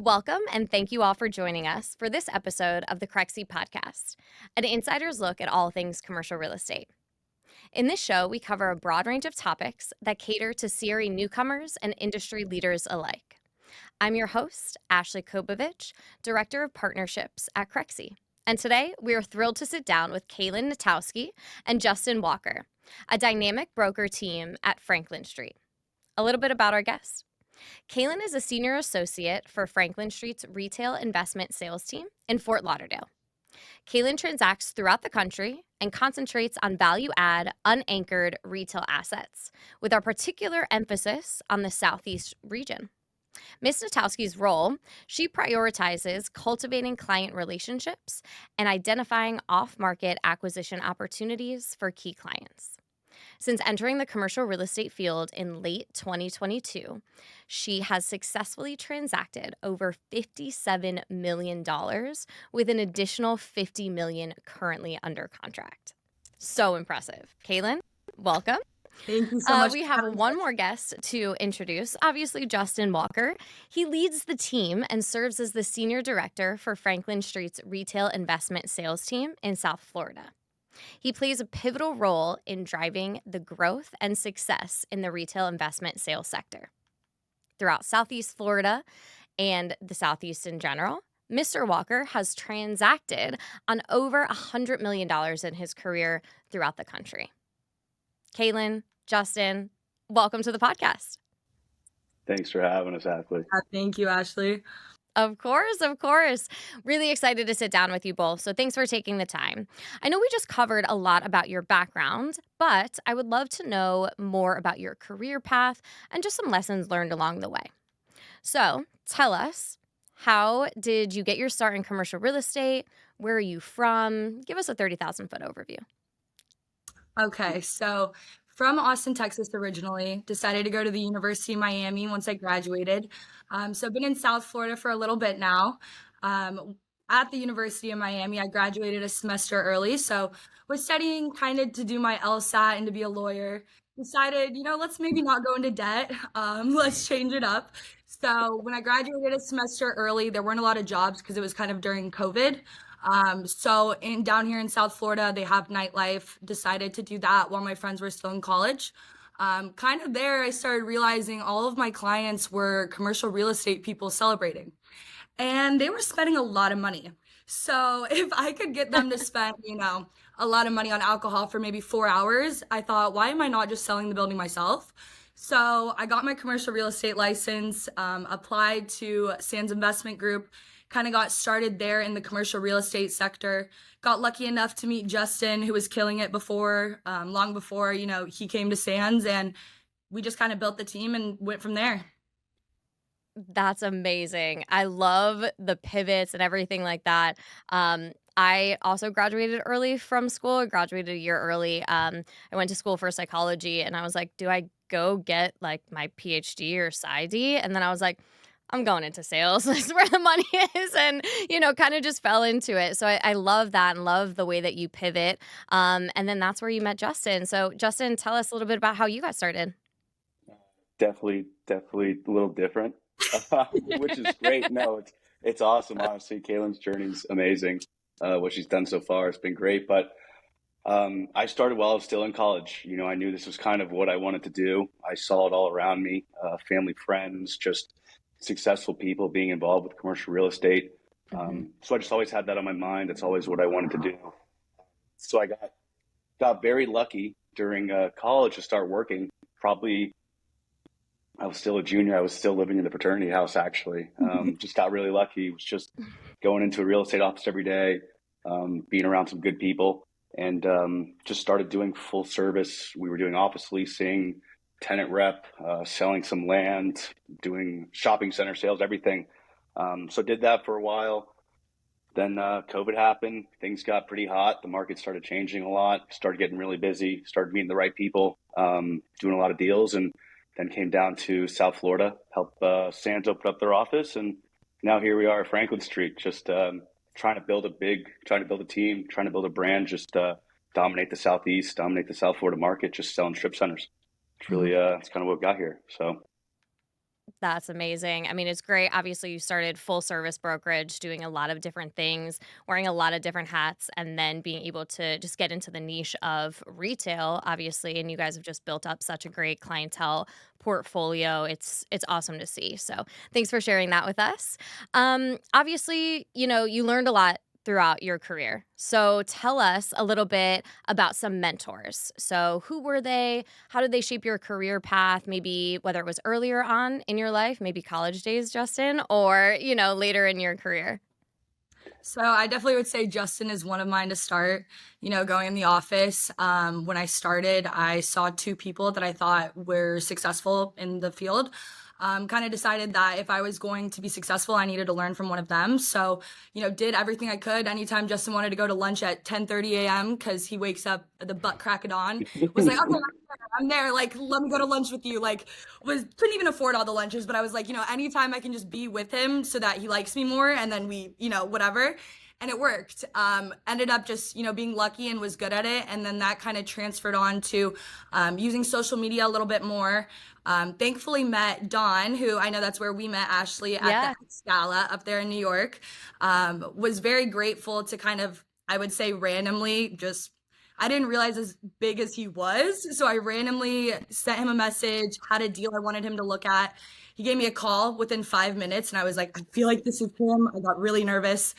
Welcome, and thank you all for joining us for this episode of the Crexi Podcast, an insider's look at all things commercial real estate. In this show, we cover a broad range of topics that cater to CRE newcomers and industry leaders alike. I'm your host, Ashley Kobovitch, Director of Partnerships at Crexi. And today, we are thrilled to sit down with Kaylan Knitowski and Justin Walker, a dynamic broker team at Franklin Street. A little bit about our guest. Kaylan is a senior associate for Franklin Street's retail investment sales team in Fort Lauderdale. Kaylan transacts throughout the country and concentrates on value-add, unanchored retail assets, with our particular emphasis on the Southeast region. Ms. Knitowski's role, she prioritizes cultivating client relationships and identifying off-market acquisition opportunities for key clients. Since entering the commercial real estate field in late 2022, she has successfully transacted over $57 million with an additional $50 million currently under contract. So impressive. Kaylan, welcome. Thank you so much. We have one more guest to introduce, obviously Justin Walker. He leads the team and serves as the Senior Director for Franklin Street's retail investment sales team in South Florida. He plays a pivotal role in driving the growth and success in the retail investment sales sector. Throughout Southeast Florida and the Southeast in general, Mr. Walker has transacted on over $100 million in his career throughout the country. Kaylan, Justin, welcome to the podcast. Thanks for having us, Ashley. Thank you, Ashley. Of course. Really excited to sit down with you both. So thanks for taking the time. I know we just covered a lot about your background, but I would love to know more about your career path and just some lessons learned along the way. So tell us, how did you get your start in commercial real estate? Where are you from? Give us a 30,000-foot overview. Okay, so from Austin, Texas originally, decided to go to the University of Miami once I graduated. So I've been in South Florida for a little bit now. At the University of Miami, I graduated a semester early, so was studying kind of to do my LSAT and to be a lawyer. Decided, let's maybe not go into debt. Let's change it up. So when I graduated a semester early, there weren't a lot of jobs because it was kind of during COVID. So down here in South Florida, they have nightlife. Decided to do that while my friends were still in college. Kind of there, I started realizing all of my clients were commercial real estate people celebrating, and they were spending a lot of money. So if I could get them to spend, a lot of money on alcohol for maybe 4 hours, I thought, why am I not just selling the building myself? So I got my commercial real estate license, applied to Sands Investment Group, kind of got started there in the commercial real estate sector. Got lucky enough to meet Justin, who was killing it before, long before, he came to Sands, and we just kind of built the team and went from there. That's amazing. I love the pivots and everything like that. I also graduated early from school. I graduated a year early. I went to school for psychology, and I was like, do I go get like my PhD or PsyD? And then I was like, I'm going into sales. That's where the money is, and, kind of just fell into it. So I love that and love the way that you pivot. And then that's where you met Justin. So Justin, tell us a little bit about how you got started. Definitely a little different, which is great. No, it's awesome. Honestly, Kaylan's journey is amazing. What she's done so far has been great. But I started while I was still in college. I knew this was kind of what I wanted to do. I saw it all around me, family, friends, just successful people being involved with commercial real estate. So I just always had that on my mind. That's always what I wanted to do. So I got very lucky during college to start working. Probably I was still a junior. I was still living in the fraternity house, actually. Just got really lucky. It was just going into a real estate office every day, being around some good people, and just started doing full service. We were doing office leasing, tenant rep, selling some land, doing shopping center sales, everything. So did that for a while. Then COVID happened. Things got pretty hot. The market started changing a lot, started getting really busy, started meeting the right people, doing a lot of deals, and then came down to South Florida, helped Sands open up their office. And now here we are at Franklin Street, just trying to build a team, trying to build a brand, just dominate the Southeast, dominate the South Florida market, just selling strip centers. It's really, it's kind of what got here. So That's amazing. I mean, it's great. Obviously, you started full service brokerage, doing a lot of different things, wearing a lot of different hats, and then being able to just get into the niche of retail, obviously. And you guys have just built up such a great clientele portfolio. It's awesome to see. So thanks for sharing that with us. Obviously, you learned a lot throughout your career. So tell us a little bit about some mentors. So who were they? How did they shape your career path? Maybe whether it was earlier on in your life, maybe college days, Justin, or, later in your career. So I definitely would say Justin is one of mine to start. Going in the office. When I started, I saw two people that I thought were successful in the field. Kind of decided that if I was going to be successful, I needed to learn from one of them. So, did everything I could. Anytime Justin wanted to go to lunch at 10:30 a.m. because he wakes up the butt crack of dawn, was like, okay, I'm there. Like, let me go to lunch with you. Like, couldn't even afford all the lunches, but I was like, anytime I can just be with him so that he likes me more, and then we, whatever. And it worked. Ended up just, being lucky and was good at it. And then that kind of transferred on to using social media a little bit more. Thankfully met Dawn, who I know that's where we met Ashley at the Scala up there in New York. Was very grateful to kind of, I would say randomly, just I didn't realize as big as he was. So I randomly sent him a message, had a deal I wanted him to look at. He gave me a call within 5 minutes and I was like, I feel like this is him. I got really nervous.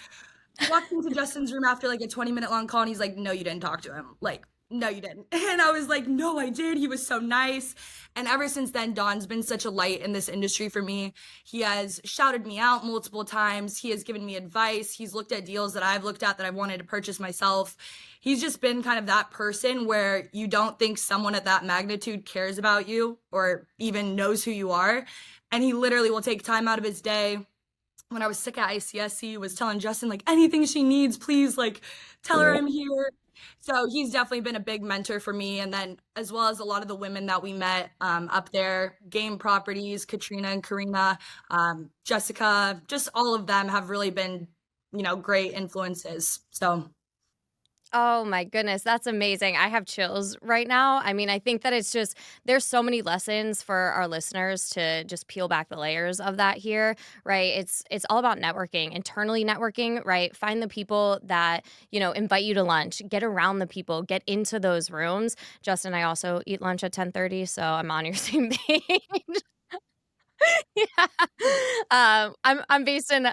I walked into Justin's room after like a 20-minute long call and he's like, no, you didn't talk to him. Like, no, you didn't. And I was like, no, I did. He was so nice. And ever since then, Don's been such a light in this industry for me. He has shouted me out multiple times. He has given me advice. He's looked at deals that I've looked at that I've wanted to purchase myself. He's just been kind of that person where you don't think someone at that magnitude cares about you or even knows who you are. And he literally will take time out of his day. When I was sick at ICSC, was telling Justin, like, anything she needs, please, like, tell her I'm here. So he's definitely been a big mentor for me. And then as well as a lot of the women that we met up there, Game Properties, Katrina and Karina, Jessica, just all of them have really been, great influences. So Oh my goodness, that's amazing. I have chills right now. I mean, I think that there's so many lessons for our listeners to just peel back the layers of that here, right? It's all about networking, internally networking, right? Find the people that, invite you to lunch, get around the people, get into those rooms. Justin, I also eat lunch at 10:30, so I'm on your same page. Yeah. I'm based in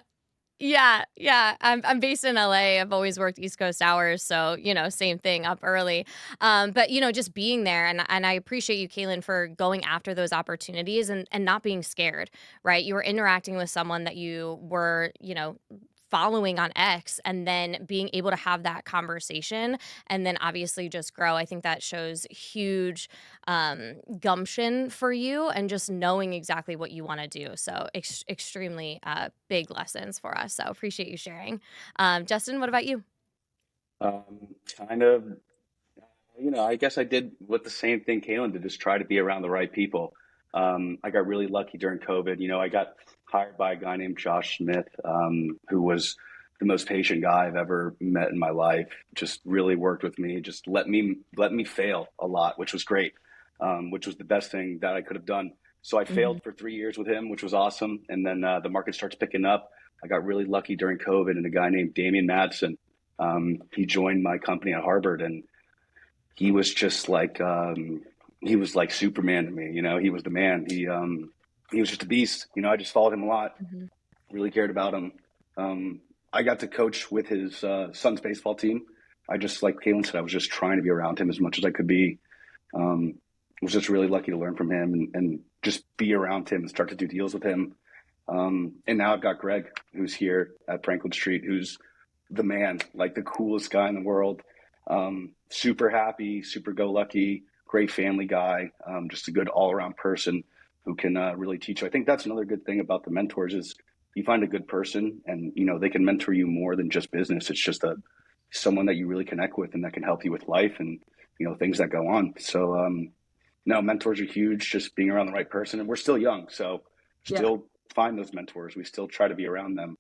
yeah, yeah. I'm based in LA. I've always worked East Coast hours, so same thing, up early. But just being there, and I appreciate you, Kaylan, for going after those opportunities and not being scared. Right, you were interacting with someone that you were, following on X, and then being able to have that conversation, and then obviously just grow. I think that shows huge gumption for you, and just knowing exactly what you want to do. So extremely big lessons for us. So appreciate you sharing. Justin, what about you? Kind of, I guess I did what the same thing Kaylan did, just try to be around the right people. I got really lucky during COVID. I got hired by a guy named Josh Smith, who was the most patient guy I've ever met in my life. Just really worked with me, just let me fail a lot, which was great, which was the best thing that I could have done. So I failed for 3 years with him, which was awesome. And then the market starts picking up. I got really lucky during COVID, and a guy named Damian Madsen, he joined my company at Harvard, and he was just like he was like Superman to me. He was the man. He was just a beast. I just followed him a lot. Really cared about him. I got to coach with his son's baseball team. I just, like Kaylan said, I was just trying to be around him as much as I could be. Was just really lucky to learn from him and just be around him and start to do deals with him. And now I've got Greg, who's here at Franklin Street, who's the man, like the coolest guy in the world. Super happy, super go lucky, great family guy, just a good all around person who can really teach you. I think that's another good thing about the mentors is you find a good person and, they can mentor you more than just business. It's just someone that you really connect with and that can help you with life and, things that go on. So, no, mentors are huge, just being around the right person. And we're still young, so still find those mentors. We still try to be around them,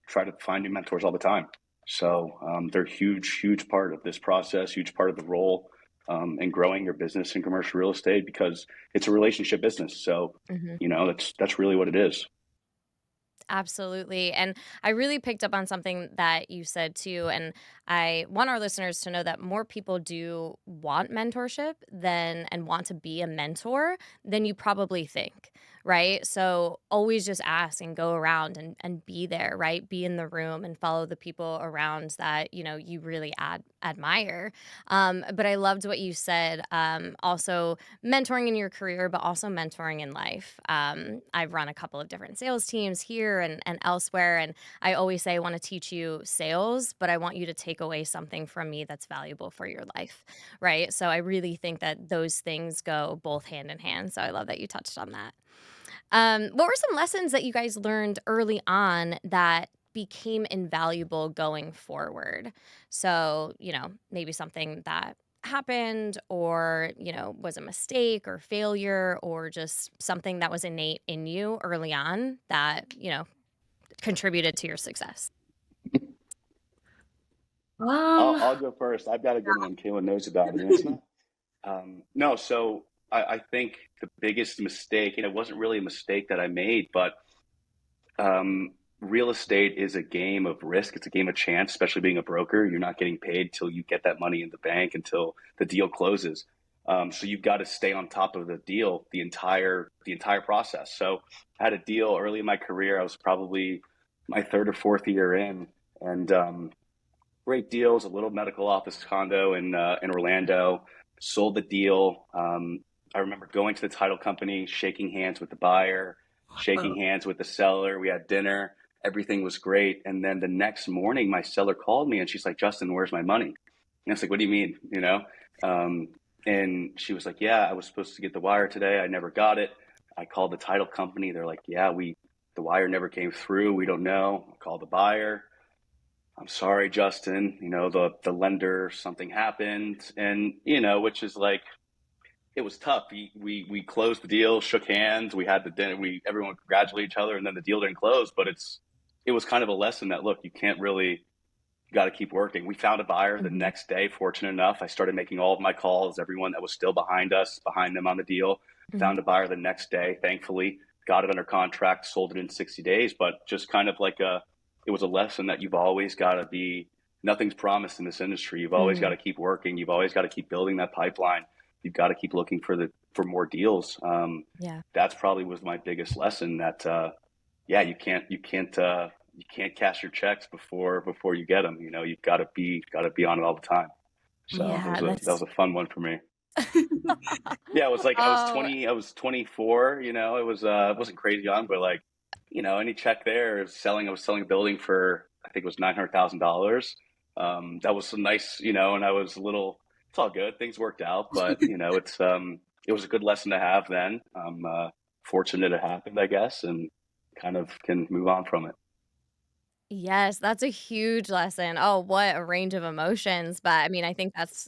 try to find new mentors all the time. So they're huge, huge part of this process, huge part of the role. and growing your business in commercial real estate, because it's a relationship business. So, that's really what it is. Absolutely. And I really picked up on something that you said too. And I want our listeners to know that more people do want mentorship and want to be a mentor than you probably think, right? So always just ask and go around and be there, right? Be in the room and follow the people around that, you really admire. But I loved what you said. Also mentoring in your career, but also mentoring in life. I've run a couple of different sales teams here and elsewhere, and I always say I want to teach you sales, but I want you to take away something from me that's valuable for your life, right? So I really think that those things go both hand in hand. So I love that you touched on that. What were some lessons that you guys learned early on that became invaluable going forward? So, maybe something that happened or, was a mistake or failure or just something that was innate in you early on that, contributed to your success. I'll go first. I've got a good one. Kayla knows about it. And it's not, no, so I think the biggest mistake, and it wasn't really a mistake that I made, but real estate is a game of risk. It's a game of chance, especially being a broker. You're not getting paid till you get that money in the bank, until the deal closes. So you've got to stay on top of the deal the entire process. So I had a deal early in my career. I was probably my third or fourth year in, and great deals, a little medical office condo in Orlando. Sold the deal. I remember going to the title company, shaking hands with the buyer, shaking hands with the seller. We had dinner. Everything was great. And then the next morning, my seller called me and she's like, "Justin, where's my money?" And I was like, "What do you mean?" And she was like, "Yeah, I was supposed to get the wire today. I never got it." I called the title company. They're like, "Yeah, the wire never came through. We don't know." I called the buyer. "I'm sorry, Justin, the lender, something happened." And, which is like, it was tough. We closed the deal, shook hands. We had the dinner. Everyone congratulated each other, and then the deal didn't close. But it was kind of a lesson that, look, you got to keep working. We found a buyer the next day. Fortunate enough, I started making all of my calls. Everyone that was still behind them on the deal, found a buyer the next day. Thankfully, got it under contract, sold it in 60 days. But just kind of like it was a lesson that you've always got to be. Nothing's promised in this industry. You've always got to keep working. You've always got to keep building that pipeline. You've got to keep looking for more deals. That's probably was my biggest lesson. That you can't cash your checks before you get them. You've got to be on it all the time. So that was a fun one for me. Yeah, it was like I was 24. It wasn't crazy young, but like, any check there I was selling a building for, I think it was $900,000. That was some nice, and I was a little. It's all good. Things worked out, but it was a good lesson to have then. I'm fortunate it happened, I guess, and kind of can move on from it. Yes, that's a huge lesson. Oh, what a range of emotions. But I mean, I think that's,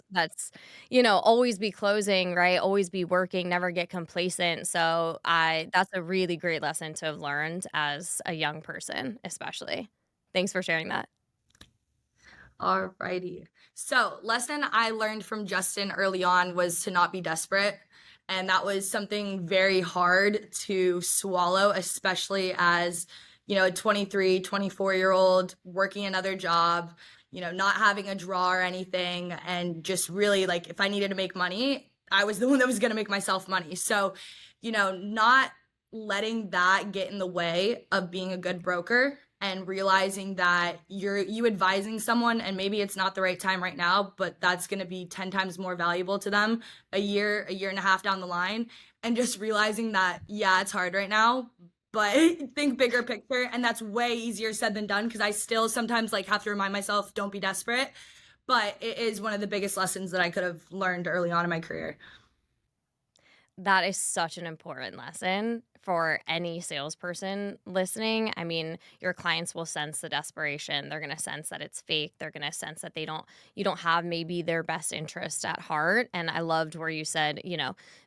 always be closing, right? Always be working, never get complacent. So that's a really great lesson to have learned as a young person, especially. Thanks for sharing that. Alrighty. So, lesson I learned from Justin early on was to not be desperate. And that was something very hard to swallow, especially as, a 23, 24-year-old working another job, not having a draw or anything. And just really like, if I needed to make money, I was the one that was going to make myself money. So, not letting that get in the way of being a good broker, and realizing that you advising someone, and maybe it's not the right time right now, but that's going to be 10 times more valuable to them a year and a half down the line. And just realizing that, yeah, it's hard right now, but think bigger picture. And that's way easier said than done, because I still sometimes have to remind myself, don't be desperate. But it is one of the biggest lessons that I could have learned early on in my career. That is such an important lesson for any salesperson listening. I mean, your clients will sense the desperation. They're going to sense that it's fake. They're going to sense that you don't have maybe their best interest at heart. And I loved where you said,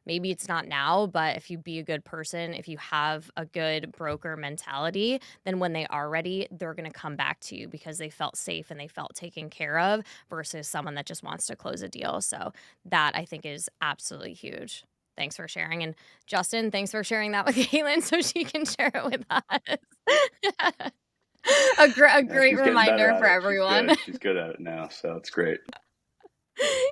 maybe it's not now, but if you be a good person, if you have a good broker mentality, then when they are ready, they're going to come back to you because they felt safe and they felt taken care of versus someone that just wants to close a deal. So that I think is absolutely huge. Thanks for sharing. And Justin, thanks for sharing that with Kaylan so she can share it with us. a Yeah, great she's getting better reminder at for it. everyone. She's good at it now, so it's great.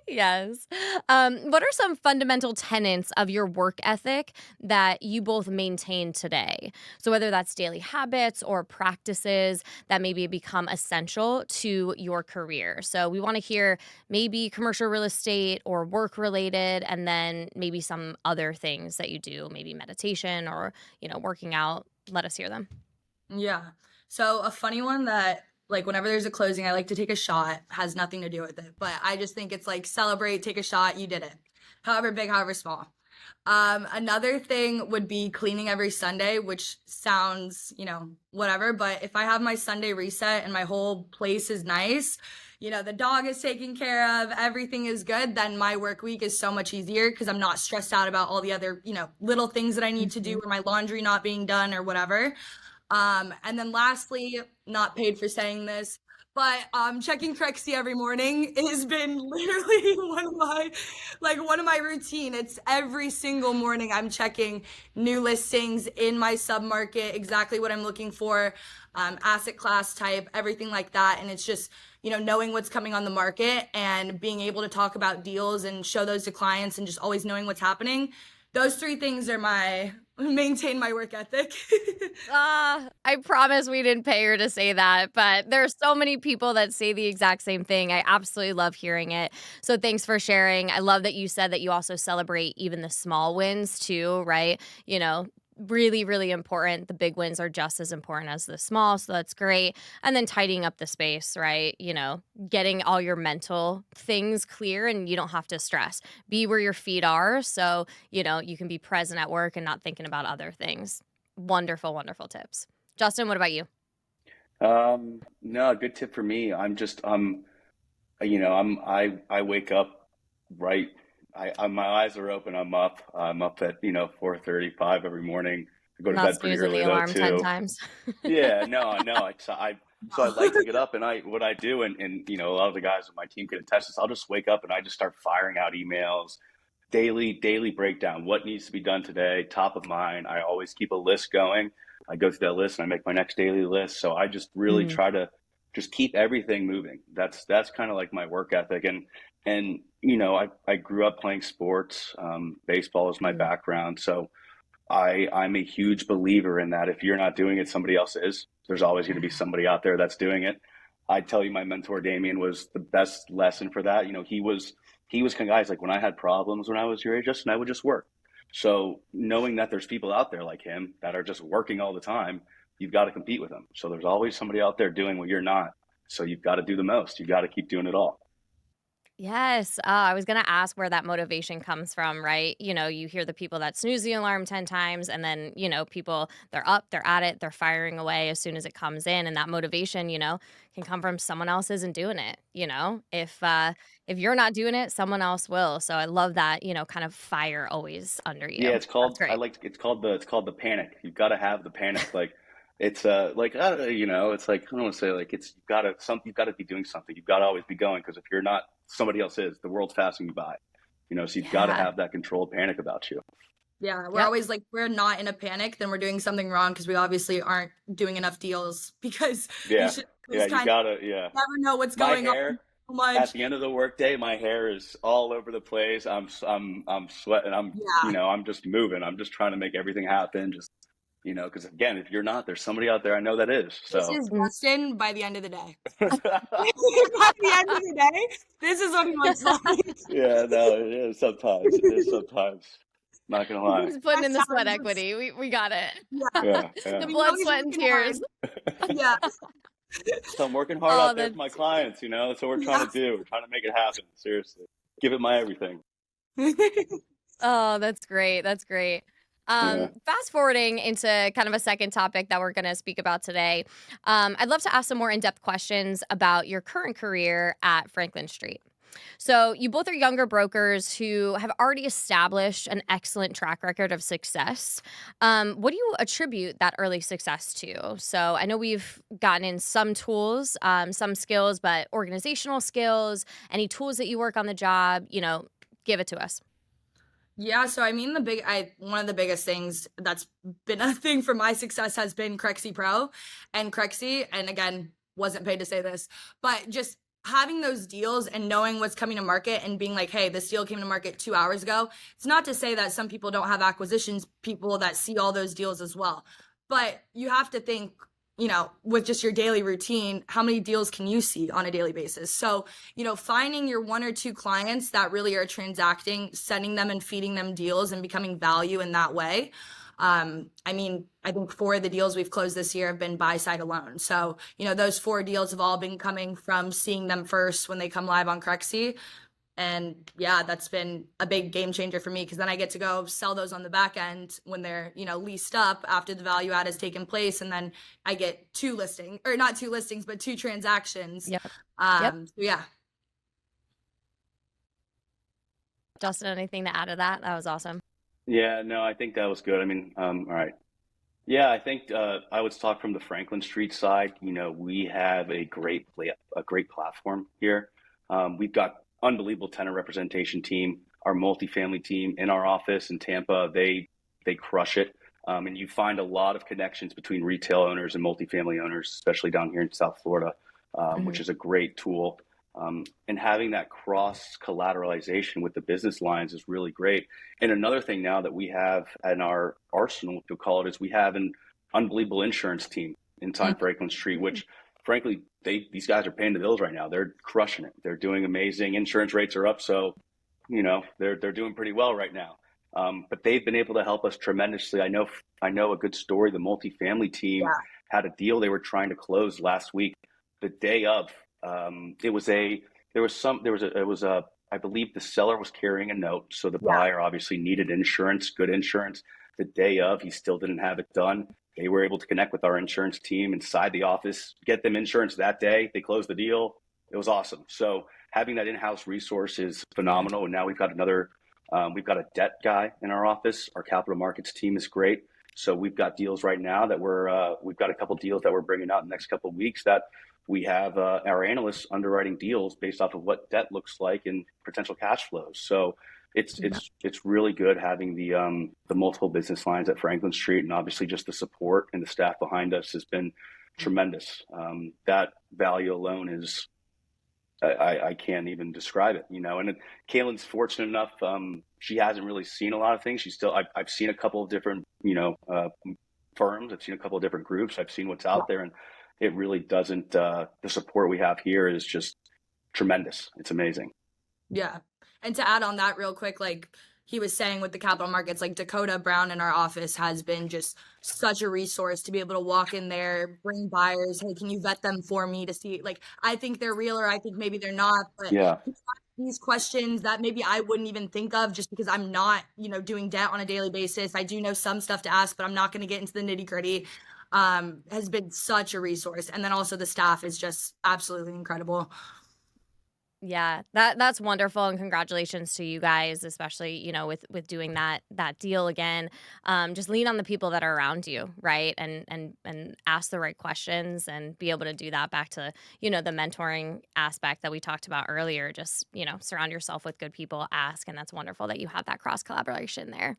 Yes. What are some fundamental tenets of your work ethic that you both maintain today? So whether that's daily habits or practices that maybe become essential to your career. So we want to hear maybe commercial real estate or work related, and then maybe some other things that you do, maybe meditation or, working out. Let us hear them. Yeah. So a funny one that like whenever there's a closing, I like to take a shot. Has nothing to do with it, but I just think it's like celebrate, take a shot, you did it. However big, however small. Another thing would be cleaning every Sunday, which sounds, whatever, but if I have my Sunday reset and my whole place is nice, the dog is taken care of, everything is good, then my work week is so much easier because I'm not stressed out about all the other, little things that I need to do or my laundry not being done or whatever. And then lastly, not paid for saying this, but checking Crexi every morning has been literally one of my routine. It's every single morning I'm checking new listings in my submarket, exactly what I'm looking for, asset class type, everything like that. And it's just, knowing what's coming on the market and being able to talk about deals and show those to clients and just always knowing what's happening. Those three things are maintain my work ethic. I promise we didn't pay her to say that, but there's so many people that say the exact same thing. I absolutely love hearing it. So thanks for sharing. I love that you said that you also celebrate even the small wins too, right? Really, really important. The big wins are just as important as the small. So that's great. And then tidying up the space, right? Getting all your mental things clear and you don't have to stress. Be where your feet are. So, you can be present at work and not thinking about other things. Wonderful, wonderful tips. Justin, what about you? No, a good tip for me. I wake up right. My eyes are open. I'm up. I'm up at 4:35 every morning. I go to Not bed pretty snoozing the early though alarm 10 too. times. Yeah, no, no. So I like to get up and what I do and a lot of the guys on my team can attest this. I'll just wake up and I just start firing out emails, daily breakdown. What needs to be done today? Top of mind. I always keep a list going. I go through that list and I make my next daily list. So I just really try to just keep everything moving. That's kind of like my work ethic. And I grew up playing sports. Baseball is my background. So I'm a huge believer in that. If you're not doing it, somebody else is. There's always going to be somebody out there that's doing it. I tell you, my mentor Damien was the best lesson for that. He was kind of guys like when I had problems when I was your age, Justin, I would just work. So knowing that there's people out there like him that are just working all the time, you've got to compete with them. So there's always somebody out there doing what you're not. So you've got to do the most. You've got to keep doing it all. Yes. I was going to ask where that motivation comes from, right? You hear the people that snooze the alarm 10 times and then, people, they're up, they're at it, they're firing away as soon as it comes in. And that motivation, can come from someone else isn't doing it. If you're not doing it, someone else will. So I love that, kind of fire always under you. Yeah, That's great. it's called the panic. You've got to have the panic. Like it's it's like I don't want to say like it's you've got to be doing something. You've got to always be going because if you're not, somebody else is. The world's passing you by. So you've got to have that controlled panic about you. Yeah, we're always like, we're not in a panic, then we're doing something wrong because we obviously aren't doing enough deals because you gotta never know what's my going hair, on so much. At the end of the workday, my hair is all over the place. I'm sweating. I'm just moving. I'm just trying to make everything happen. Just because again, if you're not, there's somebody out there I know that is. So this is Justin by the end of the day. By the end of the day, this is what he looks like. Yeah, no, it is sometimes. It is sometimes. Not gonna lie. He's putting in the sweat equity. We got it. Yeah. The blood, sweat, and tears. Yeah. So I'm working hard out there for my clients, That's what we're trying to do. We're trying to make it happen. Seriously. Give it my everything. Oh, that's great. That's great. Yeah. Fast forwarding into kind of a second topic that we're going to speak about today, I'd love to ask some more in-depth questions about your current career at Franklin Street. So you both are younger brokers who have already established an excellent track record of success. What do you attribute that early success to? So I know we've gotten in some tools, some skills, but organizational skills, any tools that you work on the job, give it to us. Yeah, so I mean one of the biggest things that's been a thing for my success has been Crexi Pro and Crexi, and again, wasn't paid to say this, but just having those deals and knowing what's coming to market and being like, hey, this deal came to market 2 hours ago. It's not to say that some people don't have acquisitions, people that see all those deals as well. But you have to think, with just your daily routine, how many deals can you see on a daily basis? So, finding your one or two clients that really are transacting, sending them and feeding them deals and becoming value in that way. I think 4 of the deals we've closed this year have been buy side alone. So, those 4 deals have all been coming from seeing them first when they come live on Crexi. And yeah, that's been a big game changer for me because then I get to go sell those on the back end when they're, leased up after the value add has taken place. And then I get 2 listings, or not 2 listings, but 2 transactions. Yep. So yeah. Justin, anything to add to that? That was awesome. Yeah, no, I think that was good. All right. Yeah, I think I would talk from the Franklin Street side. We have a great platform here. We've got unbelievable tenant representation team. Our multifamily team in our office in Tampa, they crush it. And you find a lot of connections between retail owners and multifamily owners, especially down here in South Florida, which is a great tool. And having that cross collateralization with the business lines is really great. And another thing now that we have in our arsenal, if you'll call it, is we have an unbelievable insurance team inside Franklin Street, which frankly, these guys are paying the bills right now. They're crushing it. They're doing amazing. Insurance rates are up, so they're doing pretty well right now. But they've been able to help us tremendously. I know a good story. The multifamily team had a deal they were trying to close last week. The day of, I believe the seller was carrying a note, so the buyer obviously needed insurance, good insurance. The day of, he still didn't have it done. They were able to connect with our insurance team inside the office, get them insurance that day. They closed the deal. It was awesome. So having that in-house resource is phenomenal. And now we've got we've got a debt guy in our office. Our capital markets team is great. So we've got deals right now that we've got a couple deals that we're bringing out in the next couple of weeks that we have our analysts underwriting deals based off of what debt looks like and potential cash flows. So it's really good having the multiple business lines at Franklin Street, and obviously just the support and the staff behind us has been tremendous. That value alone is I can't even describe it, And Kaylan's fortunate enough; she hasn't really seen a lot of things. I've seen a couple of different firms. I've seen a couple of different groups. I've seen what's out there, and it really doesn't. The support we have here is just tremendous. It's amazing. Yeah. And to add on that real quick, like he was saying with the capital markets, like Dakota Brown in our office has been just such a resource to be able to walk in there, bring buyers. Hey, can you vet them for me to see, like, I think they're real or I think maybe they're not. But these questions that maybe I wouldn't even think of just because I'm not, doing debt on a daily basis. I do know some stuff to ask, but I'm not going to get into the nitty gritty. Has been such a resource. And then also the staff is just absolutely incredible. Yeah, that's wonderful, and congratulations to you guys, especially with doing that deal again. Just lean on the people that are around you, right, and ask the right questions, and be able to do that back to the mentoring aspect that we talked about earlier. Just surround yourself with good people, ask, and that's wonderful that you have that cross collaboration there.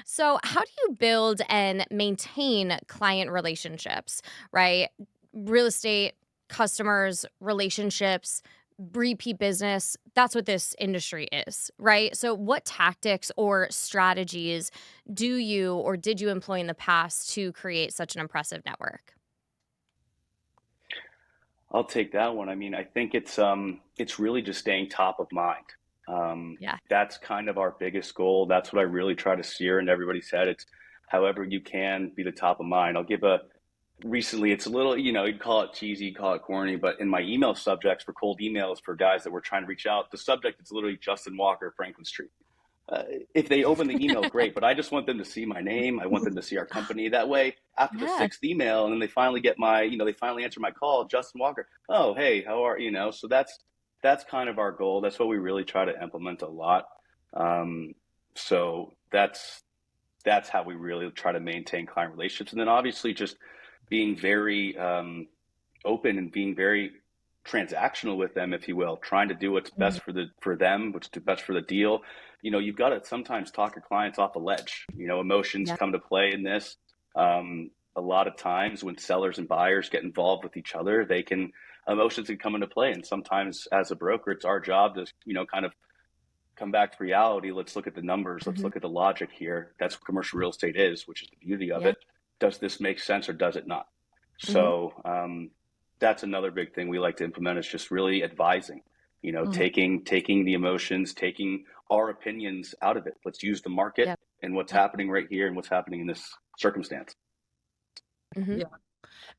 So, how do you build and maintain client relationships, right? Real estate, customers, relationships, repeat business, that's what this industry is, right? So what tactics or strategies do you or did you employ in the past to create such an impressive network? I'll take that one. I think it's really just staying top of mind. That's kind of our biggest goal. That's what I really try to steer, and everybody said it's however you can be the top of mind. I'll give recently, it's a little, you'd call it cheesy, call it corny, but in my email subjects for cold emails for guys that were trying to reach out, the subject is literally Justin Walker, Franklin Street. if they open the email, great, but I just want them to see my name. I want them to see our company. That way, after the Yeah. sixth email, and then they finally get they finally answer my call, Justin Walker. Oh, hey, how are you? So that's kind of our goal. That's what we really try to implement a lot. So that's how we really try to maintain client relationships, and then obviously just being very open and being very transactional with them, if you will, trying to do what's best for them, what's best for the deal. You've got to sometimes talk your clients off the ledge. Emotions Yeah. come to play in this. A lot of times when sellers and buyers get involved with each other, emotions can come into play. And sometimes as a broker, it's our job to, kind of come back to reality. Let's look at the numbers. Let's look at the logic here. That's what commercial real estate is, which is the beauty of it. Does this make sense or does it not? So that's another big thing we like to implement, is just really advising, taking the emotions, taking our opinions out of it. Let's use the market and what's happening right here and what's happening in this circumstance. Yeah.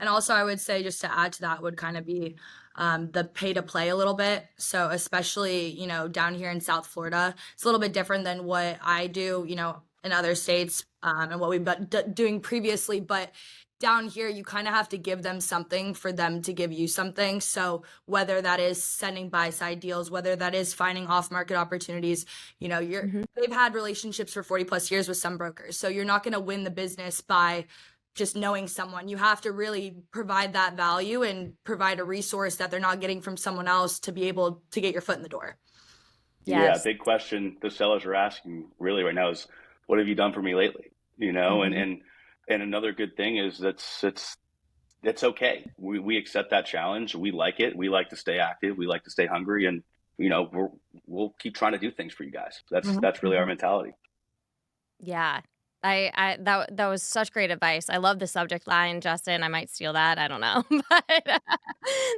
And also I would say, just to add to that, would kind of be the pay to play a little bit. So especially, down here in South Florida, it's a little bit different than what I do, in other states and what we've been doing previously. But down here, you kind of have to give them something for them to give you something. So whether that is sending buy-side deals, whether that is finding off-market opportunities, they've had relationships for 40 plus years with some brokers. So you're not going to win the business by just knowing someone. You have to really provide that value and provide a resource that they're not getting from someone else to be able to get your foot in the door. Yeah, big question the sellers are asking really right now is, what have you done for me lately? And another good thing is it's okay. We accept that challenge. We like it. We like to stay active. We like to stay hungry, and we'll keep trying to do things for you guys. That's really our mentality. Yeah. That was such great advice. I love the subject line, Justin. I might steal that. I don't know.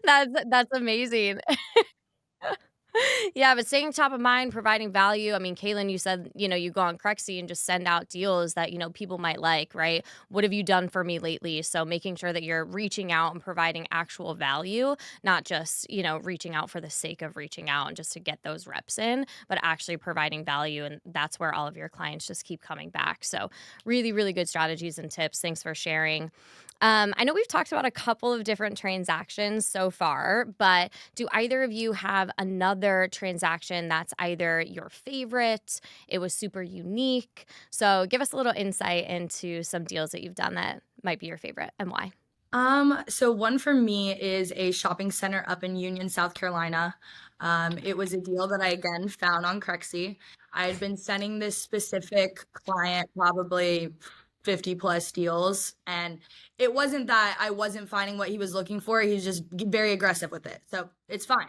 But that's amazing. Yeah, but staying top of mind, providing value. I mean, Kaylan, you said, you go on Crexi and just send out deals that, people might like, right? What have you done for me lately? So making sure that you're reaching out and providing actual value, not just, reaching out for the sake of reaching out and just to get those reps in, but actually providing value. And that's where all of your clients just keep coming back. So really, really good strategies and tips. Thanks for sharing. I know we've talked about a couple of different transactions so far, but do either of you have another transaction that's either your favorite? It was super unique. So give us a little insight into some deals that you've done that might be your favorite and why. So one for me is a shopping center up in Union, South Carolina. It was a deal that I again found on Crexi. I had been sending this specific client probably 50 plus deals, and it wasn't that I wasn't finding what he was looking for. He was just very aggressive with it. So it's fine.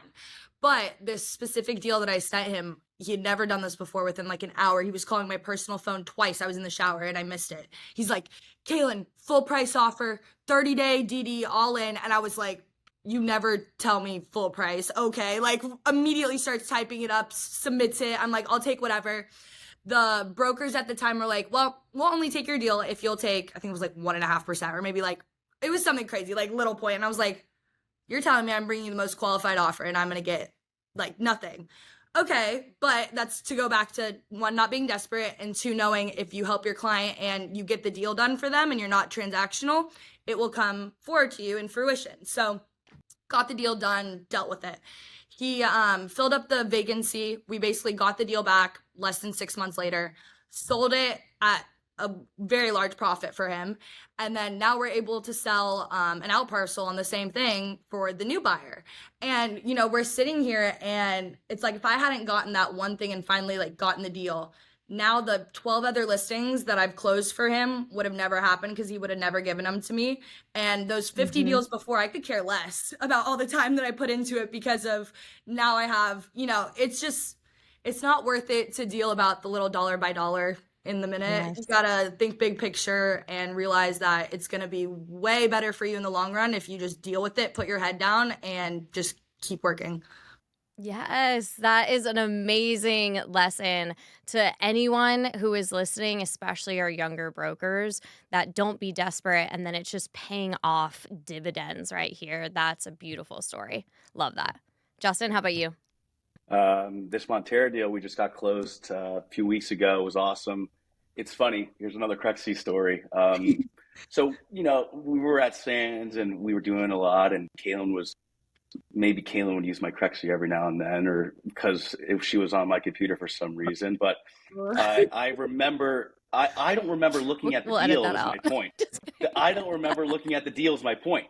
But this specific deal that I sent him, he had never done this before. Within like an hour, he was calling my personal phone twice. I was in the shower and I missed it. He's like, Kaylan, full price offer, 30-day DD all in. And I was like, you never tell me full price. Okay. Like immediately starts typing it up, submits it. I'm like, I'll take whatever. The brokers at the time were like, well, we'll only take your deal if you'll take, I think it was like 1.5%, or maybe like, it was something crazy, like little point. And I was like, you're telling me I'm bringing you the most qualified offer and I'm going to get like nothing. Okay, but that's to go back to one, not being desperate, and two, knowing if you help your client and you get the deal done for them and you're not transactional, it will come forward to you in fruition. So got the deal done, dealt with it. He filled up the vacancy. We basically got the deal back less than 6 months later, sold it at a very large profit for him. And then now we're able to sell an out parcel on the same thing for the new buyer. And, we're sitting here and it's like, if I hadn't gotten that one thing and finally like gotten the deal, now the 12 other listings that I've closed for him would have never happened because he would have never given them to me. And those 50 deals before, I could care less about all the time that I put into it, because of now I have, it's not worth it to deal about the little dollar by dollar in the minute. Yes. You gotta think big picture and realize that it's gonna be way better for you in the long run if you just deal with it, put your head down, and just keep working. Yes, that is an amazing lesson to anyone who is listening, especially our younger brokers, that don't be desperate and then it's just paying off dividends right here. That's a beautiful story. Love that. Justin, how about you? This Montera deal we just got closed a few weeks ago. It was awesome. It's funny. Here's another Crexi story. So, we were at Sands and we were doing a lot, and Kaylan would use my Crexi every now and then, or because if she was on my computer for some reason. But I remember, I don't remember looking at the We'll edit deal that is out. my point. I don't remember looking at the deal is my point.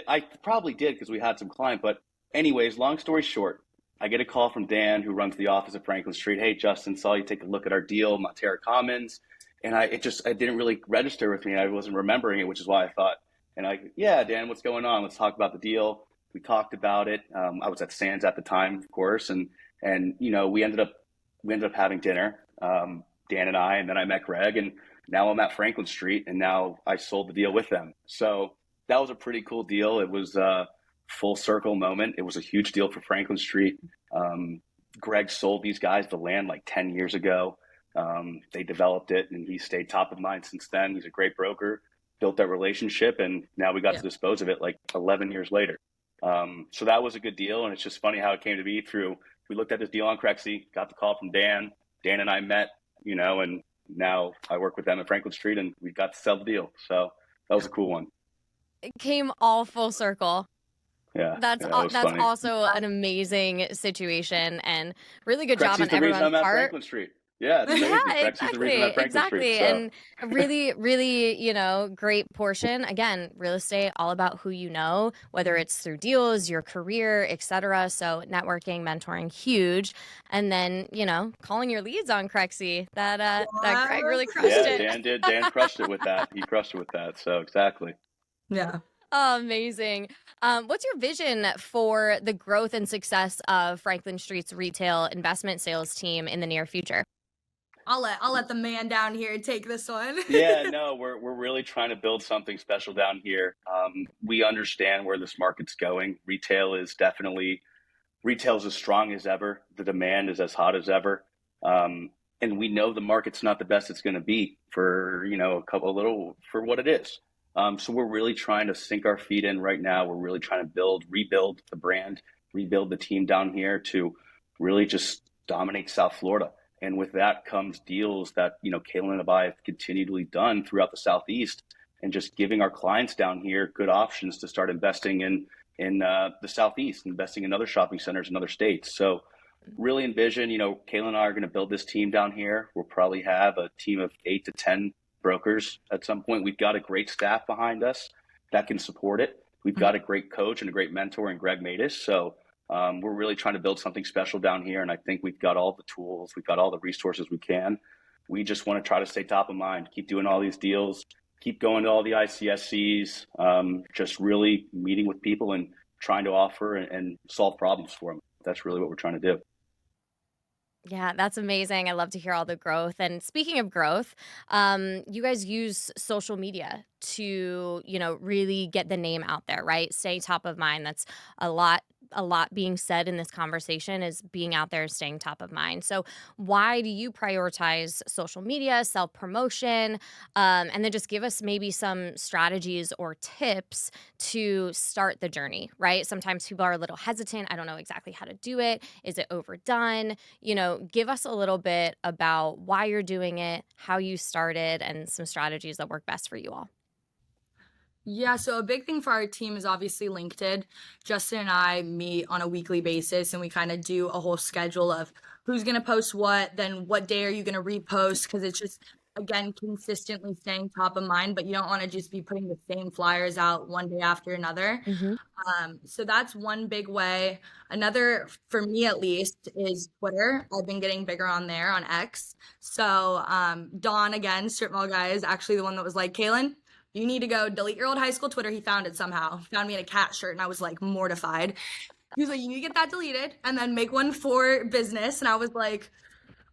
I probably did because we had some client, but anyways, long story short, I get a call from Dan, who runs the office at Franklin Street. Hey, Justin, saw you take a look at our deal, Montera Commons. And it didn't really register with me. I wasn't remembering it, which is why I thought, yeah, Dan, what's going on? Let's talk about the deal. We talked about it. I was at Sands at the time, of course. And we ended up having dinner, Dan and I, and then I met Greg, and now I'm at Franklin Street, and now I sold the deal with them. So that was a pretty cool deal. It was full circle moment. It was a huge deal for Franklin Street. Greg sold these guys the land like 10 years ago. They developed it, and he stayed top of mind since then. He's a great broker, built that relationship, and now we got to dispose of it like 11 years later. So that was a good deal, and it's just funny how it came to be we looked at this deal on Crexi, got the call from Dan. Dan and I met, and now I work with them at Franklin Street, and we got to sell the deal. So that was a cool one. It came all full circle. Yeah, that's funny. Also an amazing situation, and really good Crexi's job on the everyone's reason I'm at part. Franklin Street. Yeah, it's crazy. Exactly. So. And a really, great portion. Again, real estate, all about who you know, whether it's through deals, your career, etc. So networking, mentoring, huge. And then, calling your leads on Crexi. That Craig really crushed it. Yeah, Dan did. Dan crushed it with that. He crushed it with that. So exactly. Yeah. Oh, amazing. What's your vision for the growth and success of Franklin Street's retail investment sales team in the near future? I'll let the man down here take this one. Yeah, no, we're really trying to build something special down here. We understand where this market's going. Retail is as strong as ever. The demand is as hot as ever. And we know the market's not the best it's going to be for, for what it is. So we're really trying to sink our feet in right now. We're really trying to rebuild the brand, rebuild the team down here to really just dominate South Florida. And with that comes deals that, Kaylan and I have continually done throughout the Southeast, and just giving our clients down here good options to start investing in the Southeast, investing in other shopping centers in other states. So really envision, Kaylan and I are going to build this team down here. We'll probably have a team of 8 to 10 brokers at some point. We've got a great staff behind us that can support it. We've got a great coach and a great mentor in Greg Matus. So we're really trying to build something special down here. And I think we've got all the tools. We've got all the resources we can. We just want to try to stay top of mind, keep doing all these deals, keep going to all the ICSCs, just really meeting with people and trying to offer and solve problems for them. That's really what we're trying to do. Yeah, that's amazing. I love to hear all the growth. And speaking of growth, you guys use social media to, really get the name out there, right? Stay top of mind. That's a lot being said in this conversation is being out there, staying top of mind. So why do you prioritize social media, self-promotion, and then just give us maybe some strategies or tips to start the journey, right? Sometimes people are a little hesitant. I don't know exactly how to do it. Is it overdone? Give us a little bit about why you're doing it, how you started, and some strategies that work best for you all. Yeah, so a big thing for our team is obviously LinkedIn. Justin and I meet on a weekly basis, and we kind of do a whole schedule of who's going to post what, then what day are you going to repost, because it's just, again, consistently staying top of mind, but you don't want to just be putting the same flyers out one day after another. So that's one big way. Another, for me at least, is Twitter. I've been getting bigger on there, on X. So Dawn, again, Strip Mall Guy, is actually the one that was like, Kaylan, you need to go delete your old high school Twitter. He found it somehow. Found me in a cat shirt, and I was like mortified. He was like, you need to get that deleted and then make one for business. And I was like,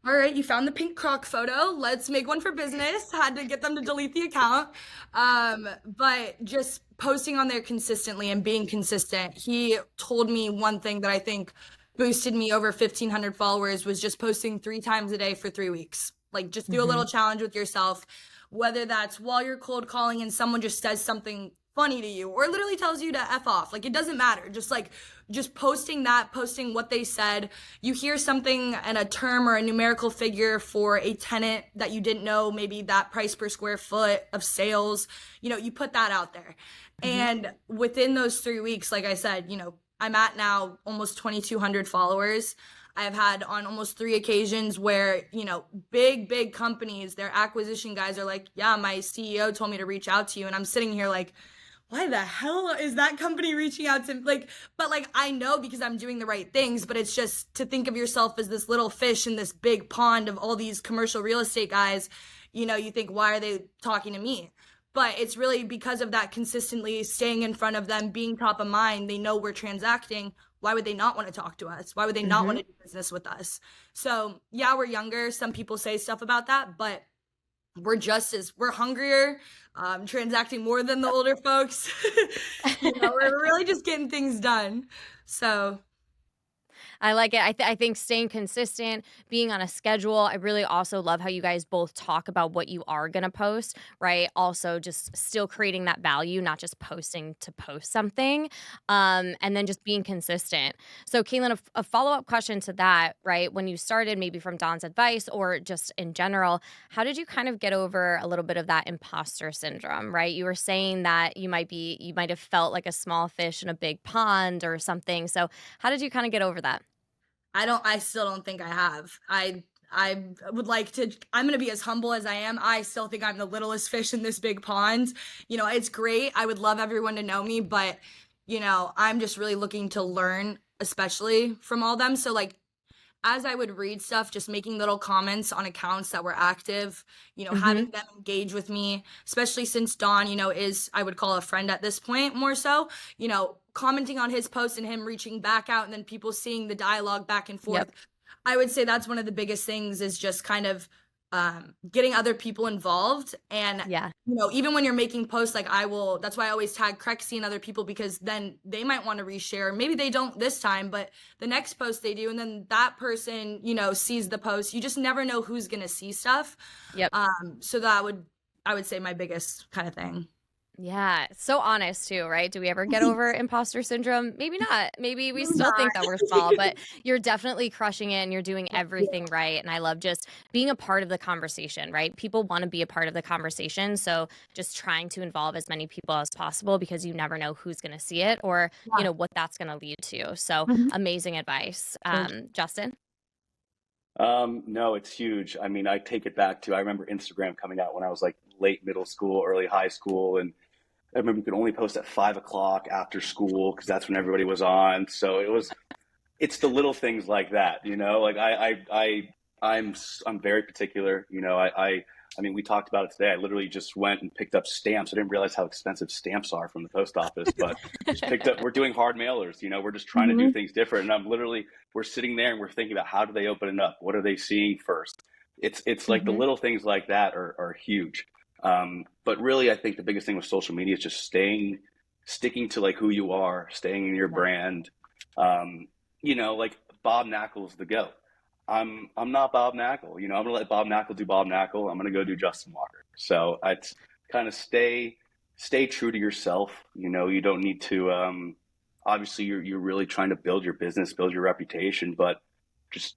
all right, you found the pink croc photo. Let's make one for business. Had to get them to delete the account. But just posting on there consistently and being consistent. He told me one thing that I think boosted me over 1,500 followers was just posting 3 times a day for 3 weeks. Like, just do a little challenge with yourself. Whether that's while you're cold calling and someone just says something funny to you or literally tells you to F off. Like, it doesn't matter. Just posting what they said. You hear something and a term or a numerical figure for a tenant that you didn't know, maybe that price per square foot of sales, you put that out there. And within those 3 weeks, like I said, I'm at now almost 2,200 followers. I've had on almost 3 occasions where, big companies, their acquisition guys are like, yeah, my CEO told me to reach out to you. And I'm sitting here like, why the hell is that company reaching out to me? But I know because I'm doing the right things, but it's just to think of yourself as this little fish in this big pond of all these commercial real estate guys, you think, why are they talking to me? But it's really because of that consistently staying in front of them, being top of mind. They know we're transacting. Why would they not want to talk to us? Why would they not want to do business with us? So yeah, we're younger. Some people say stuff about that, but we're hungrier, transacting more than the older folks. We're really just getting things done. So I like it. I think staying consistent, being on a schedule. I really also love how you guys both talk about what you are going to post, right? Also just still creating that value, not just posting to post something, and then just being consistent. So Kaylan, a follow-up question to that, right? When you started, maybe from Dawn's advice or just in general, how did you kind of get over a little bit of that imposter syndrome, right? You were saying that you might have felt like a small fish in a big pond or something. So how did you kind of get over that? I still don't think I have. I would like to, I'm going to be as humble as I am. I still think I'm the littlest fish in this big pond. It's great. I would love everyone to know me, but, I'm just really looking to learn, especially from all them. So as I would read stuff, just making little comments on accounts that were active, having them engage with me, especially since Dawn, is, I would call a friend at this point more so, commenting on his post and him reaching back out and then people seeing the dialogue back and forth. Yep. I would say that's one of the biggest things is just kind of getting other people involved. And, even when you're making posts, that's why I always tag Crexi and other people, because then they might want to reshare. Maybe they don't this time, but the next post they do. And then that person, sees the post. You just never know who's going to see stuff. Yep. So I would say my biggest kind of thing. Yeah, so honest too, right? Do we ever get over imposter syndrome? Maybe not. Maybe we still think that we're small, but you're definitely crushing it and you're doing everything right. And I love just being a part of the conversation, right? People want to be a part of the conversation. So just trying to involve as many people as possible because you never know who's going to see it or, what that's going to lead to. So amazing advice. Justin? No, it's huge. I mean, I take it back to, I remember Instagram coming out when I was late middle school, early high school. And I remember you could only post at 5 o'clock after school because that's when everybody was on. So it's the little things like that, I'm very particular. I mean, we talked about it today. I literally just went and picked up stamps. I didn't realize how expensive stamps are from the post office, but just picked up, we're doing hard mailers, we're just trying to do things different. And we're sitting there and we're thinking about how do they open it up? What are they seeing first? It's like the little things like that are huge. But really, I think the biggest thing with social media is just sticking to who you are, staying in your brand. Bob Knackle's the GOAT. I'm not Bob Knackle. I'm going to let Bob Knackle do Bob Knackle. I'm going to go do Justin Walker. So it's kind of stay true to yourself. You don't need to, obviously you're really trying to build your business, build your reputation, but just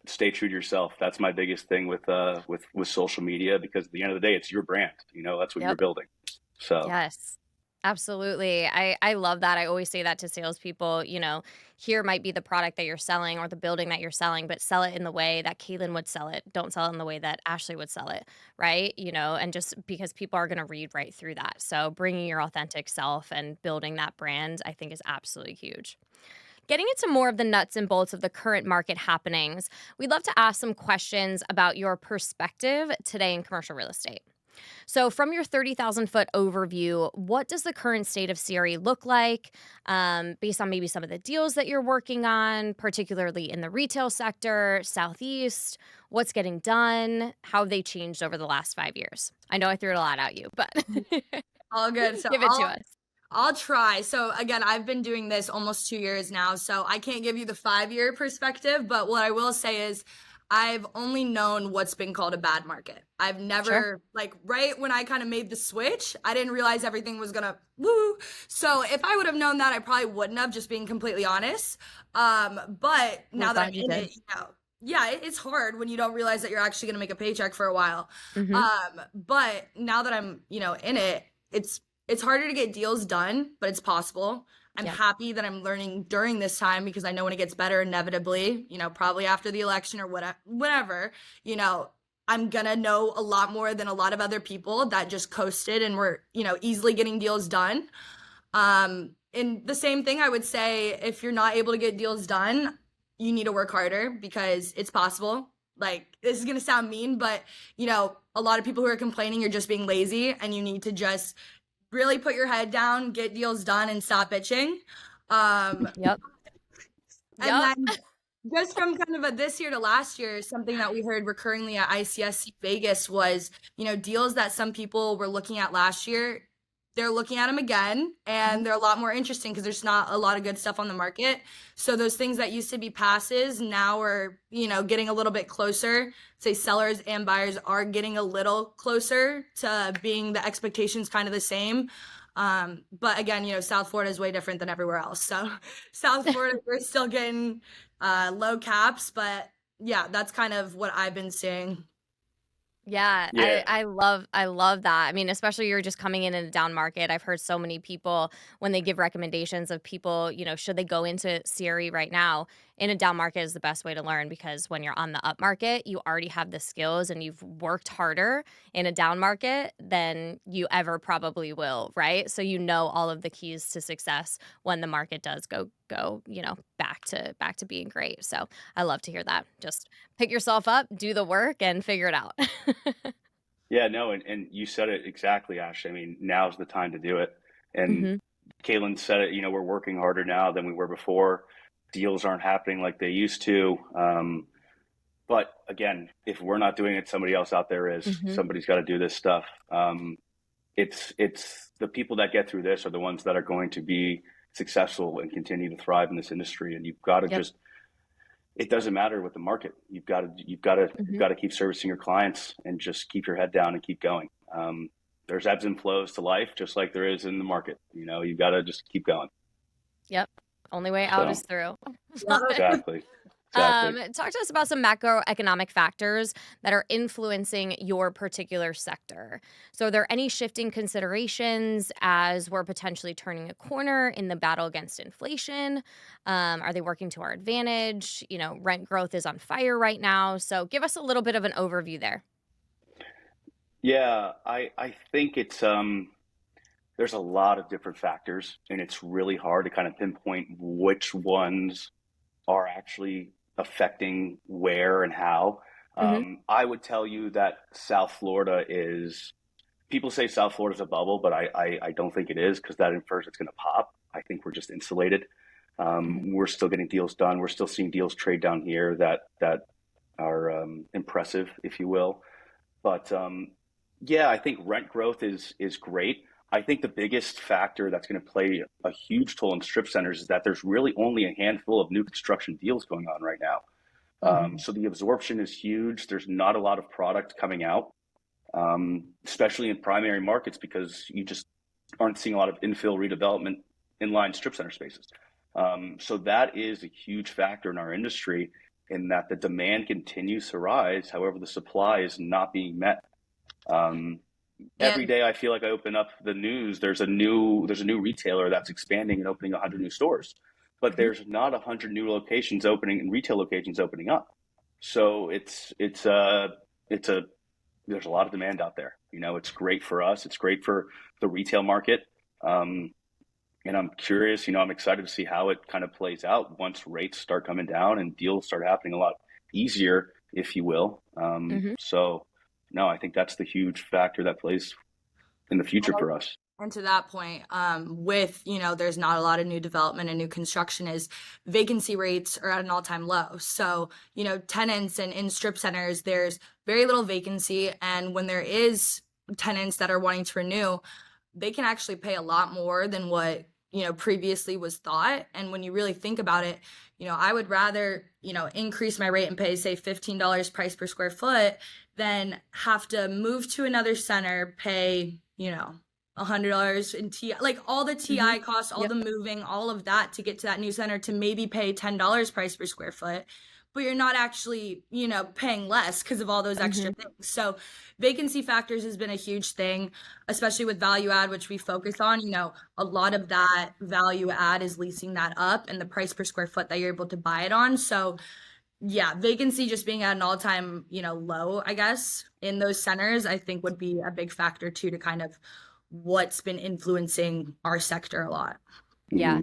stay true to yourself. That's my biggest thing with social media, because at the end of the day, it's your brand. That's what you're building. So yes, absolutely. I love that. I always say that to salespeople. Here might be the product that you're selling or the building that you're selling, but sell it in the way that Kaylan would sell it. Don't sell it in the way that Ashley would sell it, right? And just because people are going to read right through that. So bringing your authentic self and building that brand, I think, is absolutely huge. Getting into more of the nuts and bolts of the current market happenings, we'd love to ask some questions about your perspective today in commercial real estate. So from your 30,000-foot overview, what does the current state of CRE look like based on maybe some of the deals that you're working on, particularly in the retail sector, Southeast? What's getting done? How have they changed over the last 5 years? I know I threw a lot at you, but all good. So give it to us. I'll try. So again, I've been doing this almost 2 years now, so I can't give you the 5-year perspective, but what I will say is I've only known what's been called a bad market. I've never, like, right when I kind of made the switch, I didn't realize everything was gonna woo. So if I would have known that, I probably wouldn't have, just being completely honest. But now that I'm in it, yeah, it's hard when you don't realize that you're actually gonna make a paycheck for a while. But now that I'm, in it, it's harder to get deals done, but it's possible. I'm happy that I'm learning during this time, because I know when it gets better, inevitably, probably after the election or whatever, I'm gonna know a lot more than a lot of other people that just coasted and were, easily getting deals done. And the same thing I would say, if you're not able to get deals done, you need to work harder, because it's possible. Like, this is gonna sound mean, but, a lot of people who are complaining, you're just being lazy, and you need to just really put your head down, get deals done, and stop bitching. And then just from kind of this year to last year, something that we heard recurringly at ICSC Vegas was, deals that some people were looking at last year, they're looking at them again, and they're a lot more interesting because there's not a lot of good stuff on the market. So those things that used to be passes now are, getting a little bit closer. Say sellers and buyers are getting a little closer to being the expectations kind of the same. But again, South Florida is way different than everywhere else. So South Florida, we're still getting low caps, but yeah, that's kind of what I've been seeing. Yeah, I love that. I mean, especially you're just coming in a down market. I've heard so many people when they give recommendations of people, should they go into CRE right now, in a down market is the best way to learn, because when you're on the up market, you already have the skills and you've worked harder in a down market than you ever probably will, right? So all of the keys to success when the market does go, back to being great. So I love to hear that. Just pick yourself up, do the work, and figure it out. Yeah, no, and you said it exactly, Ash. I mean, now's the time to do it. And Kaylan said it, we're working harder now than we were before. Deals aren't happening like they used to. But again, if we're not doing it, somebody else out there is. Somebody's got to do this stuff. It's the people that get through this are the ones that are going to be successful and continue to thrive in this industry. And you've got to just, it doesn't matter with the market. You've got to keep servicing your clients and just keep your head down and keep going. There's ebbs and flows to life, just like there is in the market. You've got to just keep going. Yep. Only way out is through. Exactly. Talk to us about some macroeconomic factors that are influencing your particular sector. So are there any shifting considerations as we're potentially turning a corner in the battle against inflation? Are they working to our advantage? Rent growth is on fire right now. So give us a little bit of an overview there. Yeah, I think it's there's a lot of different factors, and it's really hard to kind of pinpoint which ones are actually affecting where and how. I would tell you that South Florida people say South Florida is a bubble, but I don't think it is, because that infers it's going to pop. I think we're just insulated. We're still getting deals done. We're still seeing deals trade down here that are impressive, if you will. But I think rent growth is great. I think the biggest factor that's going to play a huge toll in strip centers is that there's really only a handful of new construction deals going on right now. So the absorption is huge. There's not a lot of product coming out, especially in primary markets, because you just aren't seeing a lot of infill redevelopment inline strip center spaces. So that is a huge factor in our industry, in that the demand continues to rise. However, the supply is not being met. Every day I feel like I open up the news, there's a new retailer that's expanding and opening 100 new stores, but there's not 100 new locations opening and retail locations opening up. So there's a lot of demand out there. It's great for us. It's great for the retail market. And I'm curious, I'm excited to see how it kind of plays out once rates start coming down and deals start happening a lot easier, if you will. So no, I think that's the huge factor that plays in the future for us. And to that point, with, there's not a lot of new development and new construction, is vacancy rates are at an all-time low. So, tenants and in strip centers, there's very little vacancy. And when there is tenants that are wanting to renew, they can actually pay a lot more than what previously was thought. And when you really think about it, I would rather, increase my rate and pay, say, $15 price per square foot than have to move to another center, pay, $100 in TI, like all the TI costs, all the moving, all of that to get to that new center, to maybe pay $10 price per square foot, but you're not actually, paying less because of all those extra things. So vacancy factors has been a huge thing, especially with value add, which we focus on. A lot of that value add is leasing that up and the price per square foot that you're able to buy it on. So yeah, vacancy just being at an all-time, low, I guess, in those centers, I think would be a big factor too, to kind of what's been influencing our sector a lot. Yeah.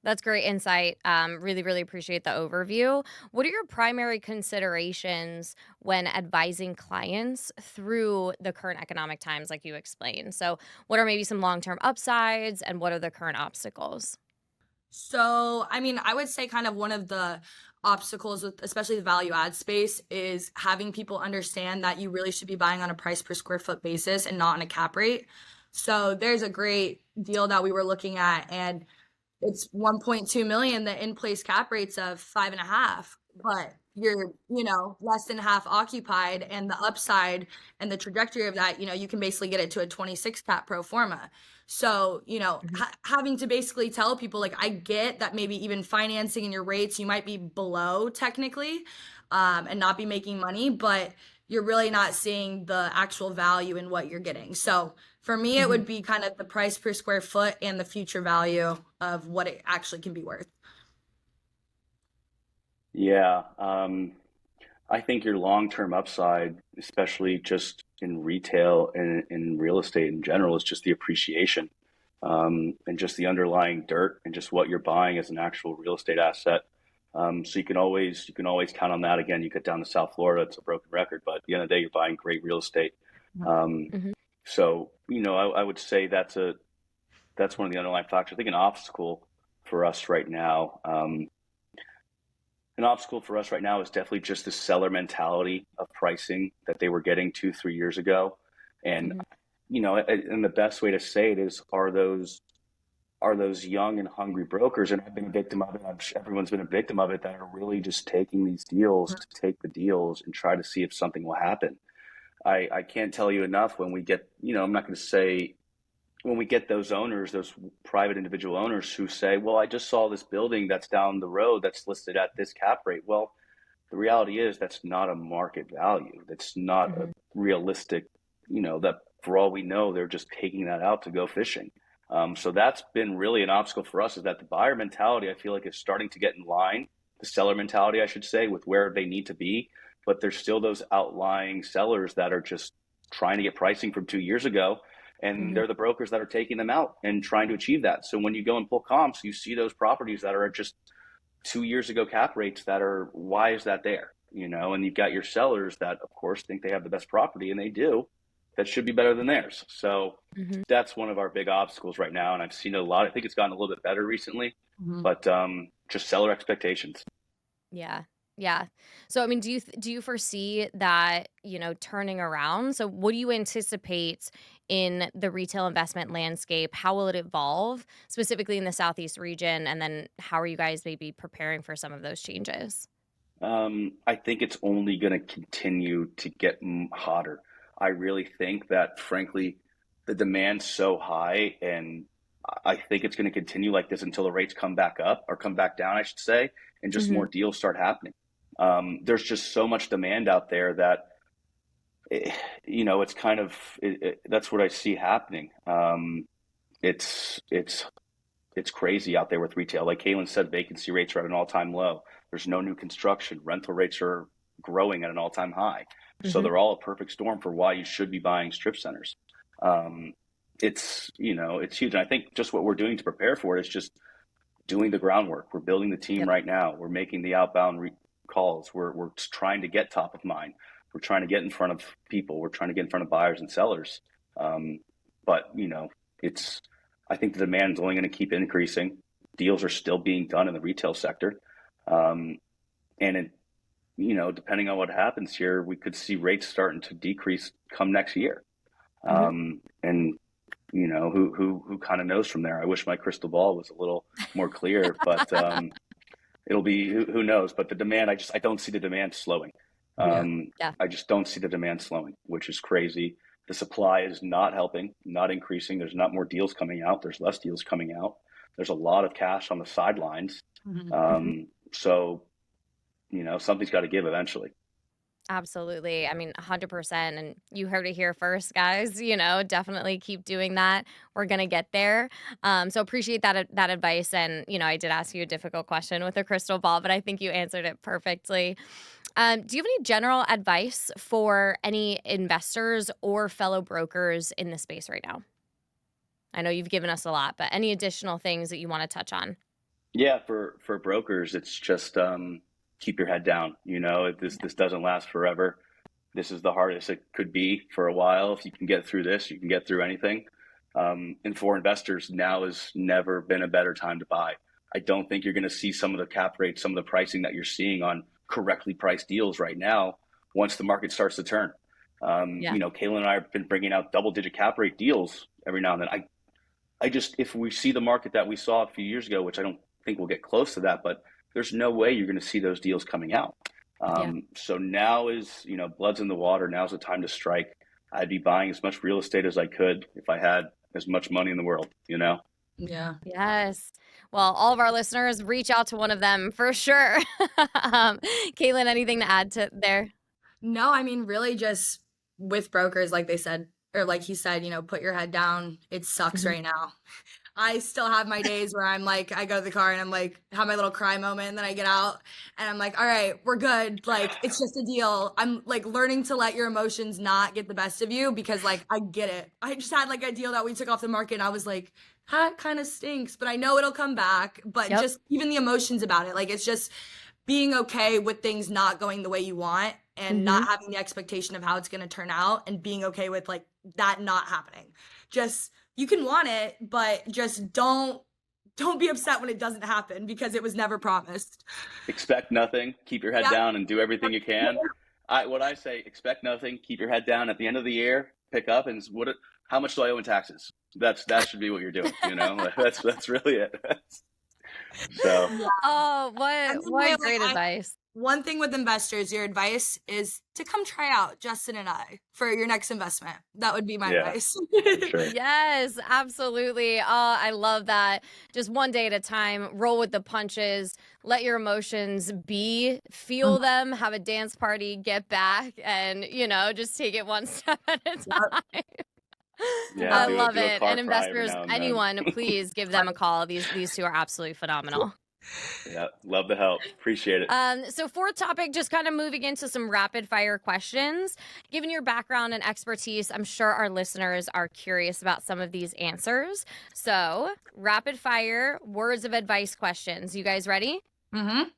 That's great insight. Really, really appreciate the overview. What are your primary considerations when advising clients through the current economic times, like you explained? So what are maybe some long-term upsides and what are the current obstacles? So, I would say kind of one of the obstacles with especially the value add space is having people understand that you really should be buying on a price per square foot basis and not on a cap rate. So there's a great deal that we were looking at, and it's 1.2 million, the in-place cap rates of 5.5, but you're, less than half occupied, and the upside and the trajectory of that, you can basically get it to a 26 cap pro forma. So, having to basically tell people, like, I get that maybe even financing and your rates, you might be below technically, and not be making money, but you're really not seeing the actual value in what you're getting. So for me, it would be kind of the price per square foot and the future value of what it actually can be worth. Yeah. I think your long-term upside, especially just in retail and in real estate in general, is just the appreciation, and just the underlying dirt and just what you're buying as an actual real estate asset. So you can always count on that. Again, you get down to South Florida, it's a broken record, but at the end of the day, you're buying great real estate. So, I would say that's one of the underlying factors. I think an obstacle for us right now, is definitely just the seller mentality of pricing that they were getting 2-3 years ago. And, and the best way to say it is, are those young and hungry brokers, and I've been a victim of it, I'm sure everyone's been a victim of it, that are really just taking these deals to take the deals and try to see if something will happen. I can't tell you enough when we get, I'm not going to say, when we get those owners, those private individual owners who say, well, I just saw this building that's down the road that's listed at this cap rate. Well, the reality is that's not a market value. That's not a realistic, that for all we know, they're just taking that out to go fishing. So that's been really an obstacle for us, is that the buyer mentality, I feel like, is starting to get in line, the seller mentality, I should say, with where they need to be. But there's still those outlying sellers that are just trying to get pricing from 2 years ago. And they're the brokers that are taking them out and trying to achieve that. So when you go and pull comps, you see those properties that are just 2 years ago cap rates that are, why is that there? And you've got your sellers that, of course, think they have the best property, and they do, that should be better than theirs. So that's one of our big obstacles right now. And I've seen it a lot. I think it's gotten a little bit better recently, but just seller expectations. Yeah. Yeah. So, do you foresee that, turning around? So what do you anticipate in the retail investment landscape? How will it evolve specifically in the Southeast region? And then how are you guys maybe preparing for some of those changes? I think it's only going to continue to get hotter. I really think that, frankly, the demand's so high, and I think it's going to continue like this until the rates come back up, or come back down, I should say, and just more deals start happening. There's just so much demand out there that, it's kind of, that's what I see happening. It's crazy out there with retail. Like Kaylan said, vacancy rates are at an all-time low. There's no new construction. Rental rates are growing at an all-time high. So they're all a perfect storm for why you should be buying strip centers. It's huge. And I think just what we're doing to prepare for it is just doing the groundwork. We're building the team right now. We're making the outbound calls. We're trying to get top of mind. We're trying to get in front of people. We're trying to get in front of buyers and sellers. But I think the demand is only going to keep increasing. Deals are still being done in the retail sector. Depending on what happens here, we could see rates starting to decrease come next year. who kind of knows from there. I wish my crystal ball was a little more clear, but it'll be, who knows, but the demand, I don't see the demand slowing. Yeah. I just don't see the demand slowing, which is crazy. The supply is not helping, not increasing. There's not more deals coming out. There's less deals coming out. There's a lot of cash on the sidelines. So, something's got to give eventually. Absolutely. I mean, 100%. And you heard it here first, guys. Definitely keep doing that. We're going to get there. So appreciate that advice. And, I did ask you a difficult question with a crystal ball, but I think you answered it perfectly. Do you have any general advice for any investors or fellow brokers in the space right now? I know you've given us a lot, but any additional things that you want to touch on? Yeah, for brokers, it's just keep your head down. This doesn't last forever. This is the hardest it could be for a while. If you can get through this, you can get through anything. And for investors, now has never been a better time to buy. I don't think you're going to see some of the cap rates, some of the pricing that you're seeing on correctly priced deals right now once the market starts to turn. Kaylan and I have been bringing out double-digit cap rate deals every now and then. I just, if we see the market that we saw a few years ago, which I don't think we'll get close to that, but there's no way you're going to see those deals coming out. So now is, blood's in the water. Now's the time to strike. I'd be buying as much real estate as I could if I had as much money in the world, Yeah. Yes. Well, all of our listeners, reach out to one of them for sure. Kaylan, anything to add to there? No, I mean, really just with brokers, like they said, or like he said, put your head down. It sucks right now. I still have my days where I'm like, I go to the car and I'm like, have my little cry moment, and then I get out and I'm like, all right, we're good. Like, it's just a deal. I'm like learning to let your emotions not get the best of you, because like, I get it. I just had like a deal that we took off the market and I was like, that kind of stinks, but I know it'll come back. But just even the emotions about it, like, it's just being okay with things not going the way you want, and not having the expectation of how it's going to turn out, and being okay with like that not happening. Just, you can want it, but just don't be upset when it doesn't happen, because it was never promised. Expect nothing, keep your head down, and do everything you can. What I say, expect nothing, keep your head down. At the end of the year, pick up and how much do I owe in taxes? That should be what you're doing. That's really it. So. Oh, what great advice. One thing with investors, your advice is to come try out Justin and I for your next investment. That would be my advice. Sure. Yes, absolutely. Oh, I love that. Just one day at a time, roll with the punches, let your emotions be, feel them, have a dance party, get back, and, just take it one step at a time. Yeah, I love it. And investors, anyone, please give them a call. These two are absolutely phenomenal. Yeah, love the help. Appreciate it. So fourth topic, just kind of moving into some rapid fire questions. Given your background and expertise, I'm sure our listeners are curious about some of these answers. So rapid fire words of advice questions. You guys ready? Mm-hmm.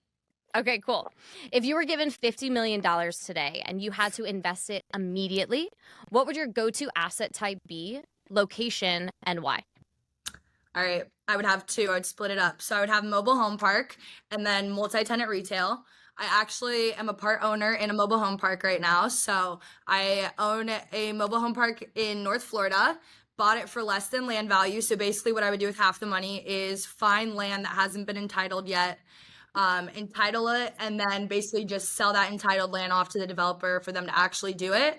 Okay, cool. If you were given $50 million today and you had to invest it immediately, what would your go-to asset type be, location, and why? All right, I would have two. I would split it up. So I would have mobile home park and then multi-tenant retail. I actually am a part owner in a mobile home park right now. So I own a mobile home park in North Florida, bought it for less than land value. So basically what I would do with half the money is find land that hasn't been entitled yet, entitle it, and then basically just sell that entitled land off to the developer for them to actually do it.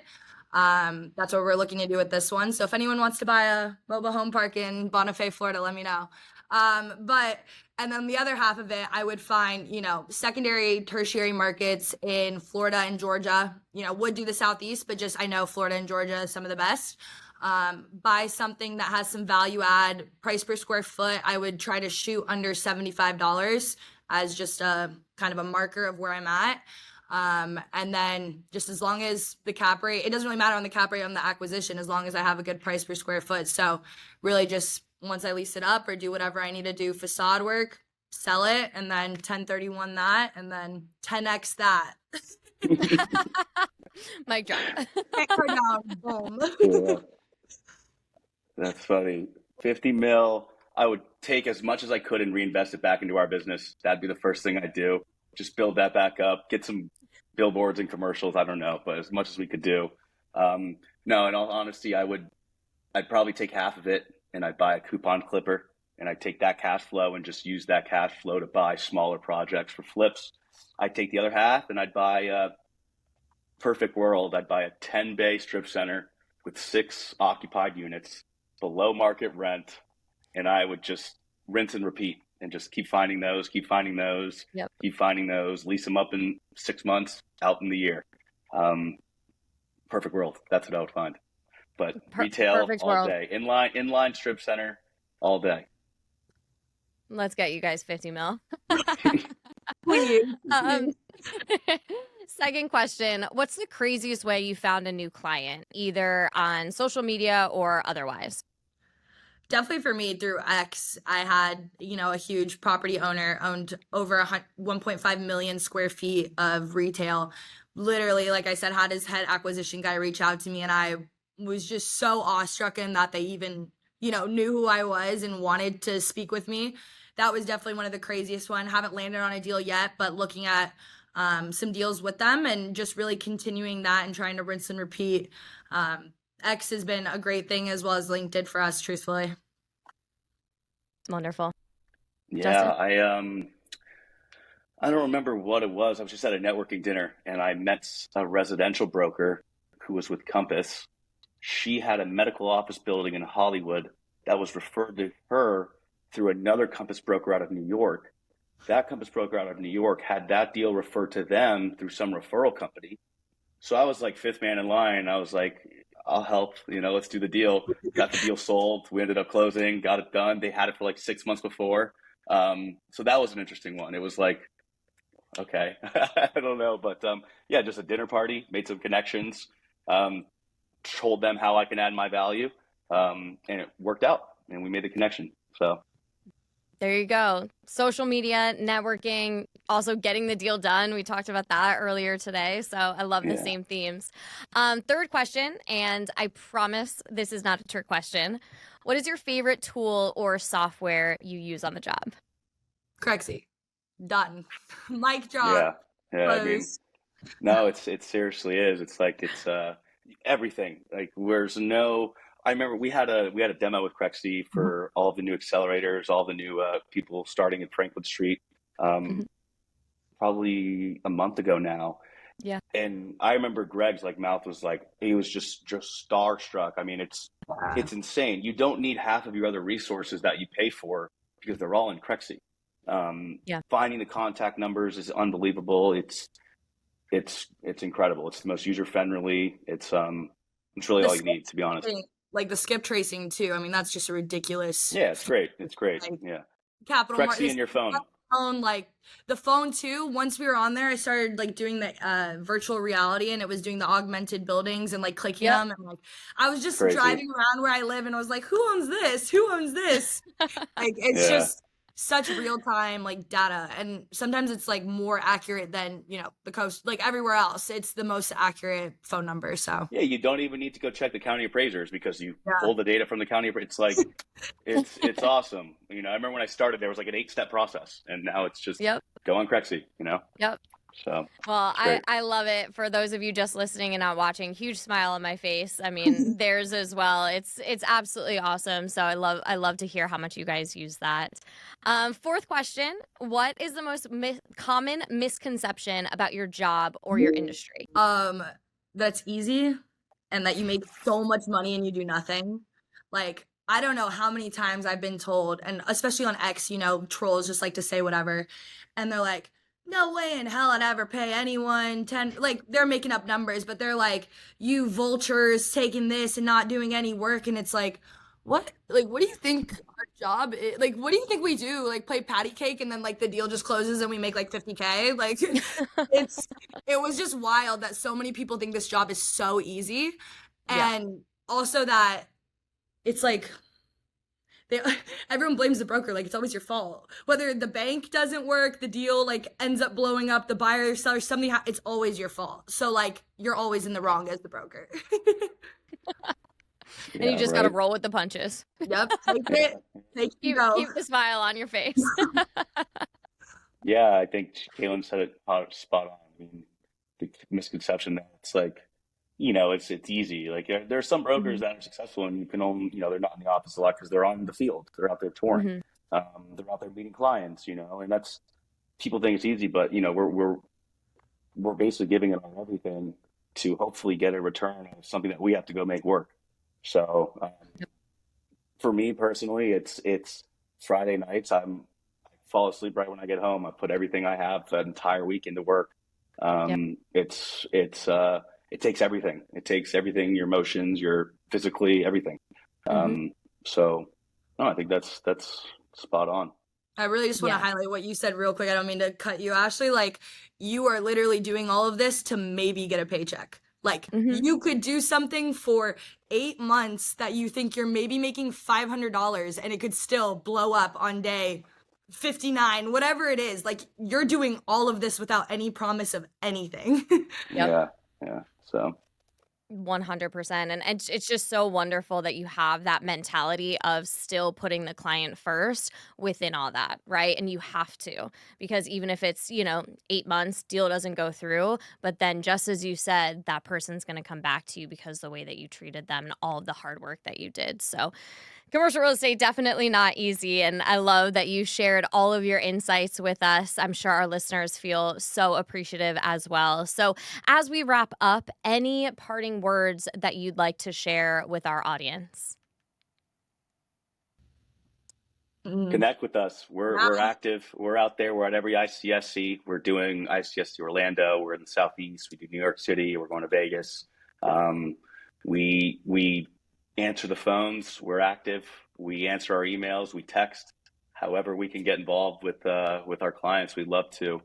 That's what we're looking to do with this one. So if anyone wants to buy a mobile home park in Bonifay, Florida, let me know. And then the other half of it, I would find, secondary, tertiary markets in Florida and Georgia. Would do the Southeast, but just, I know Florida and Georgia is some of the best. Buy something that has some value add. Price per square foot, I would try to shoot under $75 as just a kind of a marker of where I'm at. And then just as long as the cap rate, it doesn't really matter on the cap rate on the acquisition, as long as I have a good price per square foot. So really just once I lease it up or do whatever I need to do, facade work, sell it, and then 1031 that, and then 10x that. Mic drop. Boom. Yeah. That's funny. 50 mil, I would take as much as I could and reinvest it back into our business. That'd be the first thing I'd do. Just build that back up, get some billboards and commercials. I don't know, but as much as we could do. No, in all honesty, I'd probably take half of it and I'd buy a coupon clipper, and I'd take that cash flow and just use that cash flow to buy smaller projects for flips. I'd take the other half and I'd buy perfect world. I'd buy a 10-bay strip center with 6 occupied units below market rent, and I would just rinse and repeat and just keep finding those, keep finding those, lease them up in 6 months, out in the year. Perfect world. That's what I would find. But retail all world. Day, inline strip center all day. Let's get you guys 50 mil. Second question, what's the craziest way you found a new client, either on social media or otherwise? Definitely for me, through X, I had, a huge property owner, owned over 1.5 million square feet of retail. Literally, like I said, had his head acquisition guy reach out to me, and I was just so awestruck in that they even, knew who I was and wanted to speak with me. That was definitely one of the craziest one. Haven't landed on a deal yet, but looking at some deals with them and just really continuing that and trying to rinse and repeat. X has been a great thing, as well as LinkedIn for us, truthfully. Wonderful. Yeah, Justin? I don't remember what it was. I was just at a networking dinner, and I met a residential broker who was with Compass. She had a medical office building in Hollywood that was referred to her through another Compass broker out of New York. That Compass broker out of New York had that deal referred to them through some referral company. So I was like fifth man in line. I was like, I'll help, let's do the deal. Got the deal sold. We ended up closing, got it done. They had it for like 6 months before. So that was an interesting one. It was like, okay, I don't know. But yeah, just a dinner party, made some connections, told them how I can add my value. And it worked out, and we made the connection. So there you go. Social media, networking, also getting the deal done. We talked about that earlier today. So I love the same themes. Third question, and I promise this is not a trick question. What is your favorite tool or software you use on the job? Crexi. Done. Mic drop. Yeah. I mean, no, it seriously is. It's like, it's everything. Like, I remember we had a demo with Crexi for all of the new accelerators, all the new people starting in Franklin Street, probably a month ago now. Yeah. And I remember Greg's mouth was he was just starstruck. I mean, it's insane. You don't need half of your other resources that you pay for because they're all in Crexi. Finding the contact numbers is unbelievable. It's incredible. It's the most user friendly. It's really all you need, to be honest. Like the skip tracing too. I mean, that's just a ridiculous. Yeah, it's great. It's great. Capital Crexi in your phone. The phone too. Once we were on there, I started doing the virtual reality, and it was doing the augmented buildings and clicking them, and I was just driving around where I live, and I was like, who owns this? Who owns this? It's just such real-time data, and sometimes it's more accurate than the coast, everywhere else. It's the most accurate phone number. So you don't even need to go check the county appraisers because you pull the data from the county. It's it's awesome. I remember when I started, there was an 8-step process, and now it's just go on Crexi. So well, I love it. For those of you just listening and not watching, huge smile on my face. I mean, theirs as well. It's absolutely awesome. So I love to hear how much you guys use that. Fourth question: what is the most common misconception about your job or your industry? That's easy, and that you make so much money and you do nothing. I don't know how many times I've been told, and especially on X, trolls just like to say whatever, and they're like, no way in hell I'd ever pay anyone 10, they're making up numbers, but they're like, you vultures taking this and not doing any work. And it's what? What do you think our job is? What do you think we do? Play patty cake and then the deal just closes and we make $50K? It was just wild that so many people think this job is so easy. And also that it's everyone blames the broker. It's always your fault. Whether the bank doesn't work, the deal ends up blowing up, the buyer or seller, something it's always your fault. So you're always in the wrong as the broker. And you just got to roll with the punches. Yep. Take it. Keep the smile on your face. I think Kaylan said it spot on. I mean, the misconception that it's it's easy. Like there are some brokers that are successful and you can only, they're not in the office a lot because they're on the field. They're out there touring. Mhm. They're out there meeting clients, and that's, people think it's easy, but we're basically giving it our everything to hopefully get a return of something that we have to go make work. So for me personally, it's Friday nights. I fall asleep right when I get home. I put everything I have that entire week into work. Yep. It takes everything. It takes everything, your emotions, your physically, everything. So no, I think that's spot on. I really just want to highlight what you said real quick. I don't mean to cut you, Ashley. Like, you are literally doing all of this to maybe get a paycheck. Like, you could do something for 8 months that you think you're maybe making $500 and it could still blow up on day 59, whatever it is. Like, you're doing all of this without any promise of anything. Yeah. So 100%. And it's just so wonderful that you have that mentality of still putting the client first within all that, right? And you have to, because even if it's, 8 months, deal doesn't go through, but then just as you said, that person's going to come back to you because the way that you treated them and all of the hard work that you did. So commercial real estate, definitely not easy. And I love that you shared all of your insights with us. I'm sure our listeners feel so appreciative as well. So as we wrap up, any parting words that you'd like to share with our audience? Connect with us. We're active. We're out there. We're at every ICSC. We're doing ICSC Orlando. We're in the Southeast. We do New York City. We're going to Vegas. We answer the phones. We're active. We answer our emails. We text. However we can get involved with our clients, we'd love to.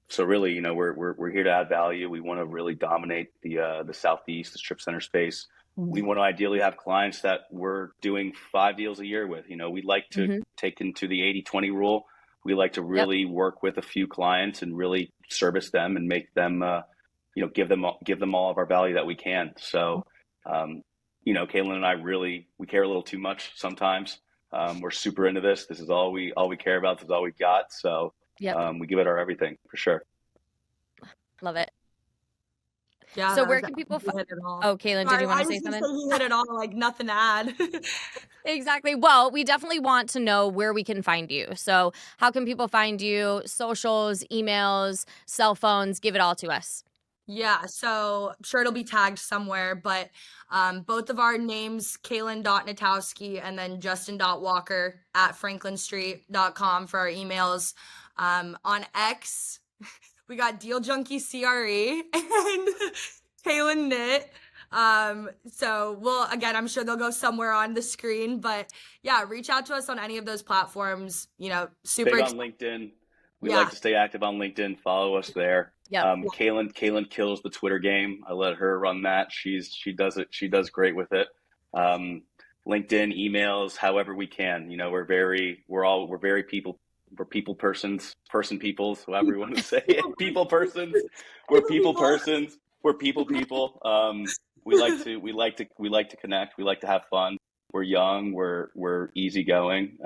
So really, we're here to add value. We want to really dominate the Southeast, the strip center space. We want to ideally have clients that we're doing 5 deals a year with. We'd like to take into the 80-20 rule. We like to really work with a few clients and really service them and make them, give them all of our value that we can. So, Kaylan and I we care a little too much sometimes. We're super into this. This is all we care about. This is all we got. So we give it our everything for sure. Love it. Yeah. So where can people find it all? Oh, Kaylan, did you want to say something? You hit it all, like nothing to add. Exactly. Well, we definitely want to know where we can find you. So how can people find you? Socials, emails, cell phones, give it all to us. Yeah, so I'm sure it'll be tagged somewhere, but both of our names, Kaylan.Knitowski and then Justin.Walker@franklinstreet.com for our emails. On X, we got Deal Junkie CRE and Kaylan Knit. So I'm sure they'll go somewhere on the screen, but yeah, reach out to us on any of those platforms. Super big on LinkedIn. We like to stay active on LinkedIn. Follow us there. Kaylan kills the Twitter game. I let her run that. She does it. She does great with it. LinkedIn, emails, however we can. We're very people. We're people persons, however you want to say it. People persons. We're people persons. We're people. We like to connect. We like to have fun. We're young. We're easygoing.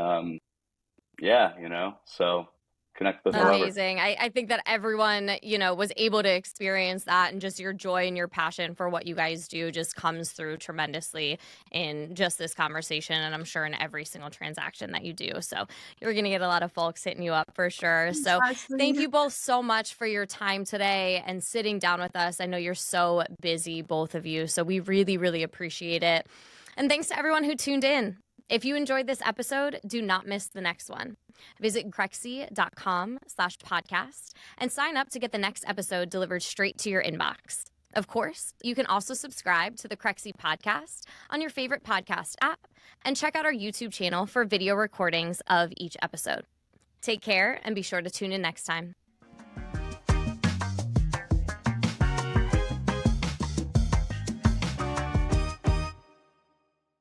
So connect with us. Amazing. I think that everyone, was able to experience that, and just your joy and your passion for what you guys do just comes through tremendously in just this conversation, and I'm sure in every single transaction that you do. So you're going to get a lot of folks hitting you up for sure. So thank you both so much for your time today and sitting down with us. I know you're so busy, both of you, so we really, really appreciate it. And thanks to everyone who tuned in. If you enjoyed this episode, do not miss the next one. Visit Crexi.com/podcast and sign up to get the next episode delivered straight to your inbox. Of course, you can also subscribe to the Crexi Podcast on your favorite podcast app and check out our YouTube channel for video recordings of each episode. Take care and be sure to tune in next time.